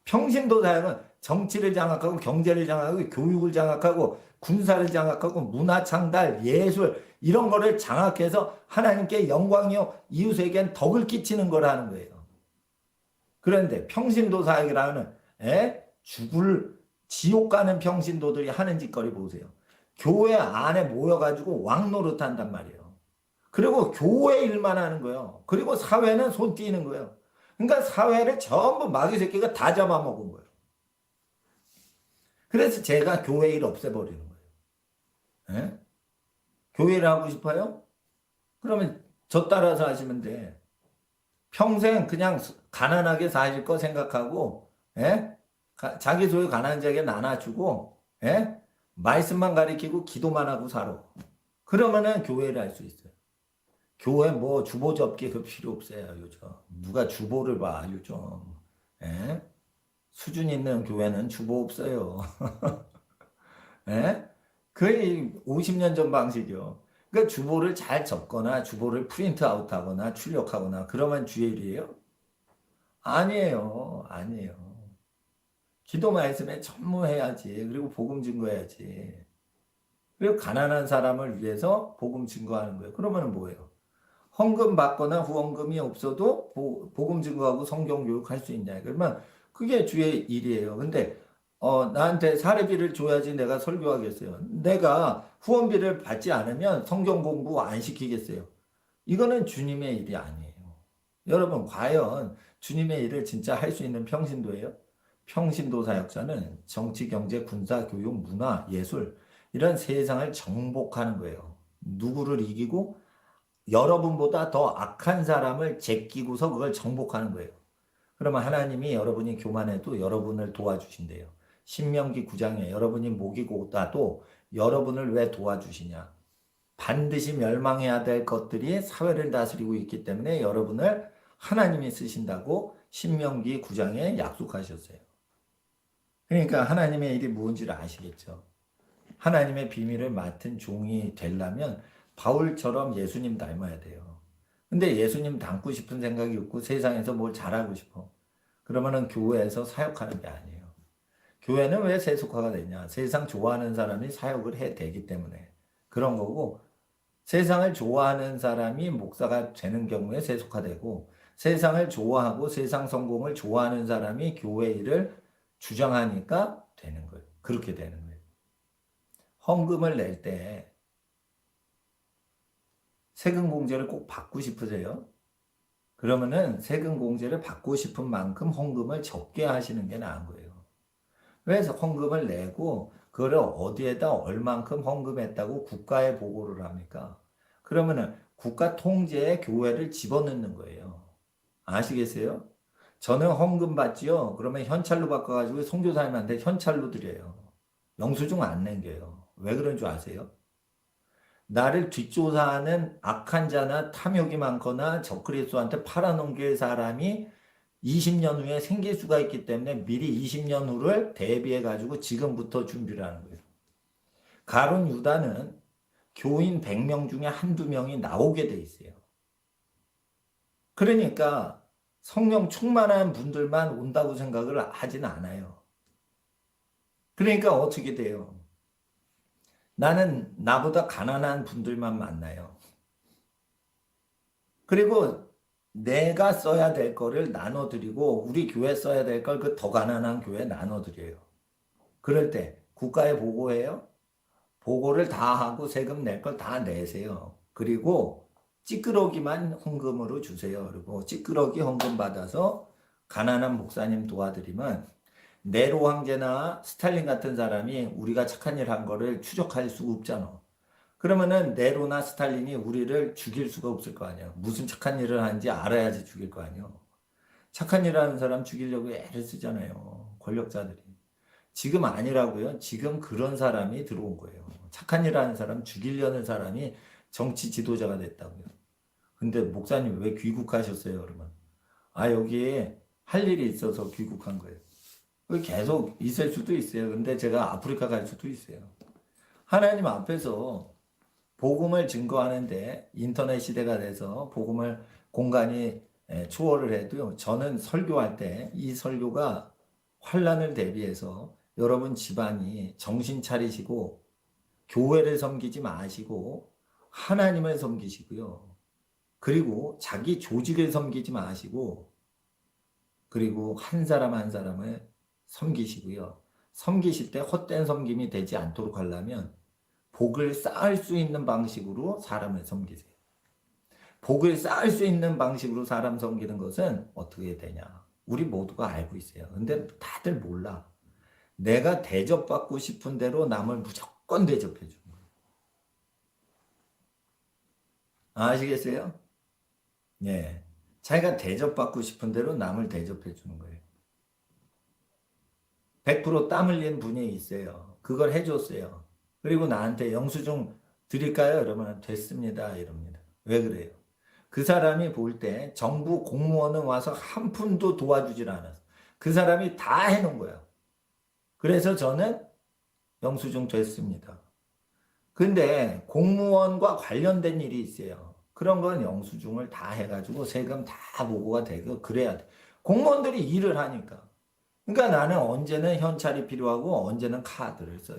평신도 사역은 정치를 장악하고 경제를 장악하고 교육을 장악하고 군사를 장악하고 문화 창달, 예술 이런 거를 장악해서 하나님께 영광이요 이웃에겐 덕을 끼치는 거라는 거예요. 그런데 평신도 사역이라는 죽을 지옥 가는 평신도들이 하는 짓거리 보세요. 교회 안에 모여가지고 왕노릇 한단 말이에요. 그리고 교회 일만 하는 거예요. 그리고 사회는 손 띄는 거예요. 그러니까 사회를 전부 마귀 새끼가 다 잡아먹은 거예요. 그래서 제가 교회 일 없애버리는 거예요. 예? 교회 일 하고 싶어요? 그러면 저 따라서 하시면 돼. 평생 그냥 가난하게 사실 거 생각하고 자기 소유 가난한 자에게 나눠주고 말씀만 가리키고 기도만 하고 살아. 그러면은 교회를 할 수 있어요. 교회 뭐 주보 접기 그 필요 없어요, 요즘. 누가 주보를 봐, 요즘. 수준 있는 교회는 주보 없어요. 거의 50년 전 방식이요. 그러니까 주보를 잘 적거나 주보를 프린트 아웃하거나 출력하거나 그러면 주일이에요? 아니에요. 아니에요. 기도 말씀에 전무해야지. 그리고 복음 증거해야지. 그리고 가난한 사람을 위해서 복음 증거하는 거예요. 그러면 뭐예요? 헌금 받거나 후원금이 없어도 복음 증거하고 성경 교육할 수 있냐. 그러면 그게 주의 일이에요. 근데 나한테 사례비를 줘야지 내가 설교하겠어요. 내가 후원비를 받지 않으면 성경 공부 안 시키겠어요. 이거는 주님의 일이 아니에요. 여러분 과연 주님의 일을 진짜 할 수 있는 평신도예요? 평신도 사역자는 정치, 경제, 군사, 교육, 문화, 예술 이런 세상을 정복하는 거예요. 누구를 이기고 여러분보다 더 악한 사람을 제끼고서 그걸 정복하는 거예요. 그러면 하나님이 여러분이 교만해도 여러분을 도와주신대요. 신명기 9장에 여러분이 목이 고다도 여러분을 왜 도와주시냐. 반드시 멸망해야 될 것들이 사회를 다스리고 있기 때문에 여러분을 하나님이 쓰신다고 신명기 9장에 약속하셨어요. 그러니까 하나님의 일이 뭔지를 아시겠죠. 하나님의 비밀을 맡은 종이 되려면 바울처럼 예수님 닮아야 돼요. 근데 예수님 닮고 싶은 생각이 없고 세상에서 뭘 잘하고 싶어. 그러면은 교회에서 사역하는 게 아니에요. 교회는 왜 세속화가 되냐? 세상 좋아하는 사람이 사역을 해 되기 때문에 그런 거고 세상을 좋아하는 사람이 목사가 되는 경우에 세속화되고 세상을 좋아하고 세상 성공을 좋아하는 사람이 교회 일을 주장하니까 되는 거예요. 그렇게 되는 거예요. 헌금을 낼 때 세금 공제를 꼭 받고 싶으세요? 그러면은 세금 공제를 받고 싶은 만큼 헌금을 적게 하시는 게 나은 거예요. 그래서 헌금을 내고 그거를 어디에다 얼만큼 헌금했다고 국가에 보고를 합니까? 그러면은 국가 통제에 교회를 집어넣는 거예요. 아시겠어요? 저는 헌금 받지요. 그러면 현찰로 바꿔가지고 선교사님한테 현찰로 드려요. 영수증 안 남겨요. 왜 그런 줄 아세요? 나를 뒷조사하는 악한 자나 탐욕이 많거나 적그리스도한테 팔아넘길 사람이 20년 후에 생길 수가 있기 때문에 미리 20년 후를 대비해가지고 지금부터 준비를 하는 거예요. 가룟 유다는 교인 100명 중에 한두 명이 나오게 돼 있어요. 그러니까 성령 충만한 분들만 온다고 생각을 하진 않아요. 그러니까 어떻게 돼요? 나는 나보다 가난한 분들만 만나요. 그리고 내가 써야 될 거를 나눠드리고 우리 교회 써야 될 걸 그 더 가난한 교회에 나눠드려요. 그럴 때 국가에 보고해요. 보고를 다 하고 세금 낼 걸 다 내세요. 그리고 찌끄러기만 헌금으로 주세요. 그리고 찌끄러기 헌금 받아서 가난한 목사님 도와드리면 네로 황제나 스탈린 같은 사람이 우리가 착한 일 한 거를 추적할 수가 없잖아. 그러면은 네로나 스탈린이 우리를 죽일 수가 없을 거 아니야. 무슨 착한 일을 하는지 알아야지 죽일 거 아니야. 착한 일 하는 사람 죽이려고 애를 쓰잖아요. 권력자들이. 지금 아니라고요. 지금 그런 사람이 들어온 거예요. 착한 일 하는 사람 죽이려는 사람이 정치 지도자가 됐다고요. 근데 목사님 왜 귀국하셨어요? 그러면 여기에 할 일이 있어서 귀국한 거예요. 계속 있을 수도 있어요. 근데 제가 아프리카 갈 수도 있어요. 하나님 앞에서 복음을 증거하는데 인터넷 시대가 돼서 복음을 공간이 초월을 해도요. 저는 설교할 때 이 설교가 환란을 대비해서 여러분 집안이 정신 차리시고 교회를 섬기지 마시고 하나님을 섬기시고요. 그리고 자기 조직을 섬기지 마시고 그리고 한 사람 한 사람을 섬기시고요. 섬기실 때 헛된 섬김이 되지 않도록 하려면 복을 쌓을 수 있는 방식으로 사람을 섬기세요. 복을 쌓을 수 있는 방식으로 사람 섬기는 것은 어떻게 되냐? 우리 모두가 알고 있어요. 근데 다들 몰라. 내가 대접받고 싶은 대로 남을 무조건 대접해 주는 거예요. 아시겠어요? 예. 자기가 대접받고 싶은 대로 남을 대접해 주는 거예요. 100%땀 흘린 분이 있어요. 그걸 해줬어요. 그리고 나한테 영수증 드릴까요? 이러면 됐습니다. 이럽니다. 왜 그래요? 그 사람이 볼 때 정부 공무원은 와서 한 푼도 도와주질 않았어. 그 사람이 다 해놓은 거야. 그래서 저는 영수증 됐습니다. 근데 공무원과 관련된 일이 있어요. 그런 건 영수증을 다 해가지고 세금 다 보고가 되고 그래야 돼. 공무원들이 일을 하니까. 그러니까 나는 언제는 현찰이 필요하고 언제는 카드를 써요.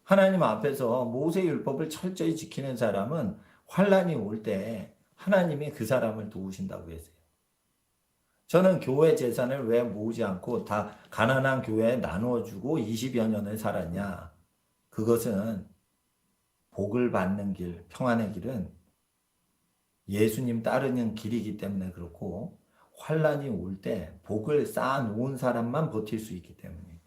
하나님 앞에서 모세율법을 철저히 지키는 사람은 환란이 올 때 하나님이 그 사람을 도우신다고 했어요. 저는 교회 재산을 왜 모으지 않고 다 가난한 교회에 나누어주고 20여 년을 살았냐. 그것은 복을 받는 길, 평안의 길은 예수님 따르는 길이기 때문에 그렇고 환란이 올 때 복을 쌓아 놓은 사람만 버틸 수 있기 때문에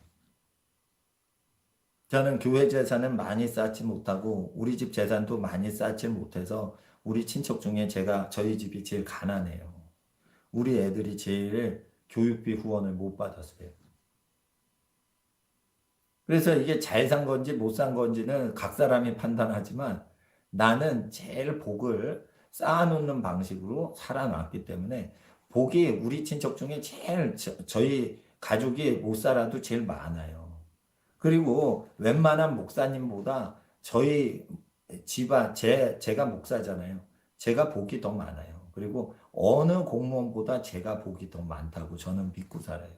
저는 교회 재산은 많이 쌓지 못하고 우리 집 재산도 많이 쌓지 못해서 우리 친척 중에 저희 집이 제일 가난해요. 우리 애들이 제일 교육비 후원을 못 받았어요. 그래서 이게 잘 산 건지 못 산 건지는 각 사람이 판단하지만 나는 제일 복을 쌓아놓는 방식으로 살아났기 때문에 복이 우리 친척 중에 제일 저희 가족이 못 살아도 제일 많아요. 그리고 웬만한 목사님보다 저희 집안, 제가 목사잖아요. 제가 복이 더 많아요. 그리고 어느 공무원보다 제가 복이 더 많다고 저는 믿고 살아요.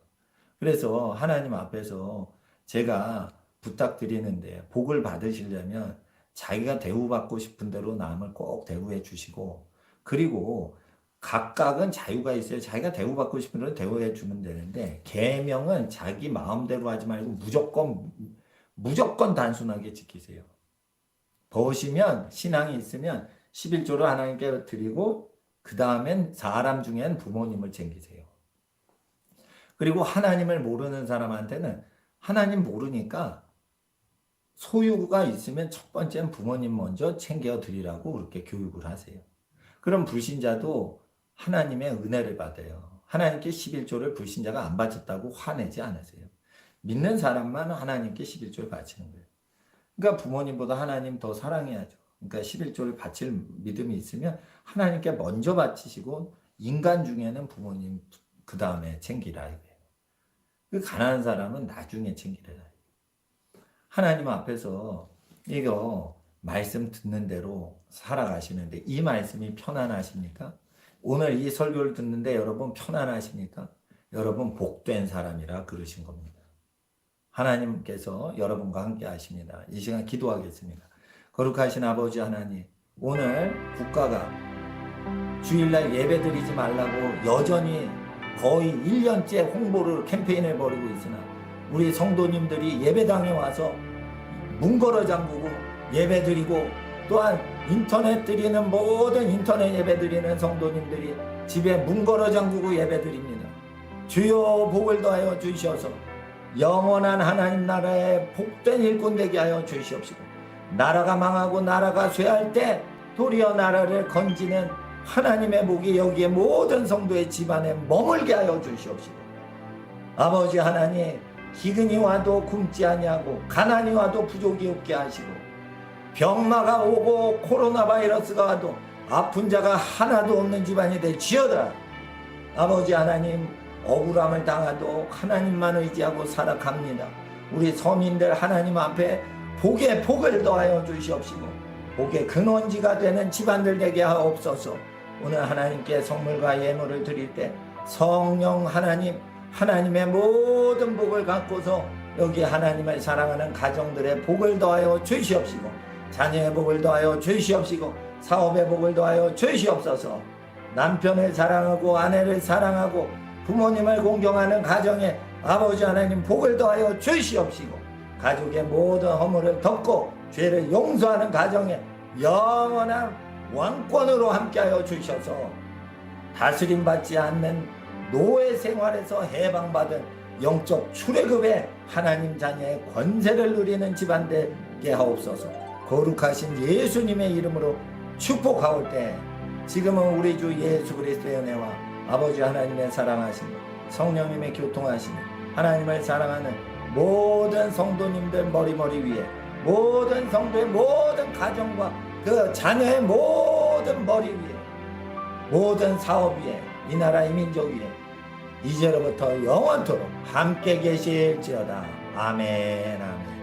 그래서 하나님 앞에서 제가 부탁드리는데 복을 받으시려면 자기가 대우받고 싶은 대로 남을 꼭 대우해 주시고 그리고 각각은 자유가 있어요. 자기가 대우받고 싶은 대로 대우해 주면 되는데 계명은 자기 마음대로 하지 말고 무조건 단순하게 지키세요. 버시면 신앙이 있으면 11조를 하나님께 드리고 그 다음엔 사람 중엔 부모님을 챙기세요. 그리고 하나님을 모르는 사람한테는 하나님 모르니까 소유가 있으면 첫 번째는 부모님 먼저 챙겨 드리라고 그렇게 교육을 하세요. 그럼 불신자도 하나님의 은혜를 받아요. 하나님께 11조를 불신자가 안 바쳤다고 화내지 않으세요. 믿는 사람만 하나님께 11조를 바치는 거예요. 그러니까 부모님보다 하나님 더 사랑해야죠. 그러니까 11조를 바칠 믿음이 있으면 하나님께 먼저 바치시고 인간 중에는 부모님 그 다음에 챙기라 이거예요. 그 가난한 사람은 나중에 챙기라. 하나님 앞에서 이거 말씀 듣는 대로 살아가시는데 이 말씀이 편안하십니까? 오늘 이 설교를 듣는데 여러분 편안하십니까? 여러분 복된 사람이라 그러신 겁니다. 하나님께서 여러분과 함께 하십니다. 이 시간 기도하겠습니다. 거룩하신 아버지 하나님, 오늘 국가가 주일날 예배드리지 말라고 여전히 거의 1년째 홍보를 캠페인을 벌이고 있으나 우리 성도님들이 예배당에 와서 문 걸어 잠그고 예배드리고, 또한 인터넷 드리는 모든 인터넷 예배드리는 성도님들이 집에 문 걸어 잠그고 예배드립니다. 주여 복을 더하여 주시어서 영원한 하나님 나라의 복된 일꾼 되게 하여 주시옵시고, 나라가 망하고 나라가 쇠할 때 도리어 나라를 건지는 하나님의 복이 여기에 모든 성도의 집안에 머물게 하여 주시옵시고, 아버지 하나님, 기근이 와도 굶지 아니하고 가난이 와도 부족이 없게 하시고, 병마가 오고 코로나 바이러스가 와도 아픈 자가 하나도 없는 집안이 될지어다. 아버지 하나님, 억울함을 당하도 하나님만 의지하고 살아갑니다. 우리 서민들 하나님 앞에 복에 복을 더하여 주시옵시고, 복의 근원지가 되는 집안들 되게 하옵소서. 오늘 하나님께 선물과 예물을 드릴 때 성령 하나님, 하나님의 모든 복을 갖고서 여기 하나님을 사랑하는 가정들의 복을 더하여 주시옵시고, 자녀의 복을 더하여 주시옵시고, 사업의 복을 더하여 주시옵소서. 남편을 사랑하고 아내를 사랑하고 부모님을 공경하는 가정에 아버지 하나님 복을 더하여 주시옵시고, 가족의 모든 허물을 덮고 죄를 용서하는 가정에 영원한 왕권으로 함께하여 주셔서 다스림받지 않는 노예 생활에서 해방받은 영적 출애굽의 하나님 자녀의 권세를 누리는 집안 되게 하옵소서. 거룩하신 예수님의 이름으로 축복하올 때 지금은 우리 주 예수 그리스도의 은혜와 아버지 하나님의 사랑하심, 성령님의 교통하심, 하나님을 사랑하는 모든 성도님들 머리 위에, 모든 성도의 모든 가정과 그 자녀의 모든 머리 위에, 모든 사업 위에, 이 나라 이 민족 위에 이제로부터 영원토록 함께 계실지어다. 아멘, 아멘.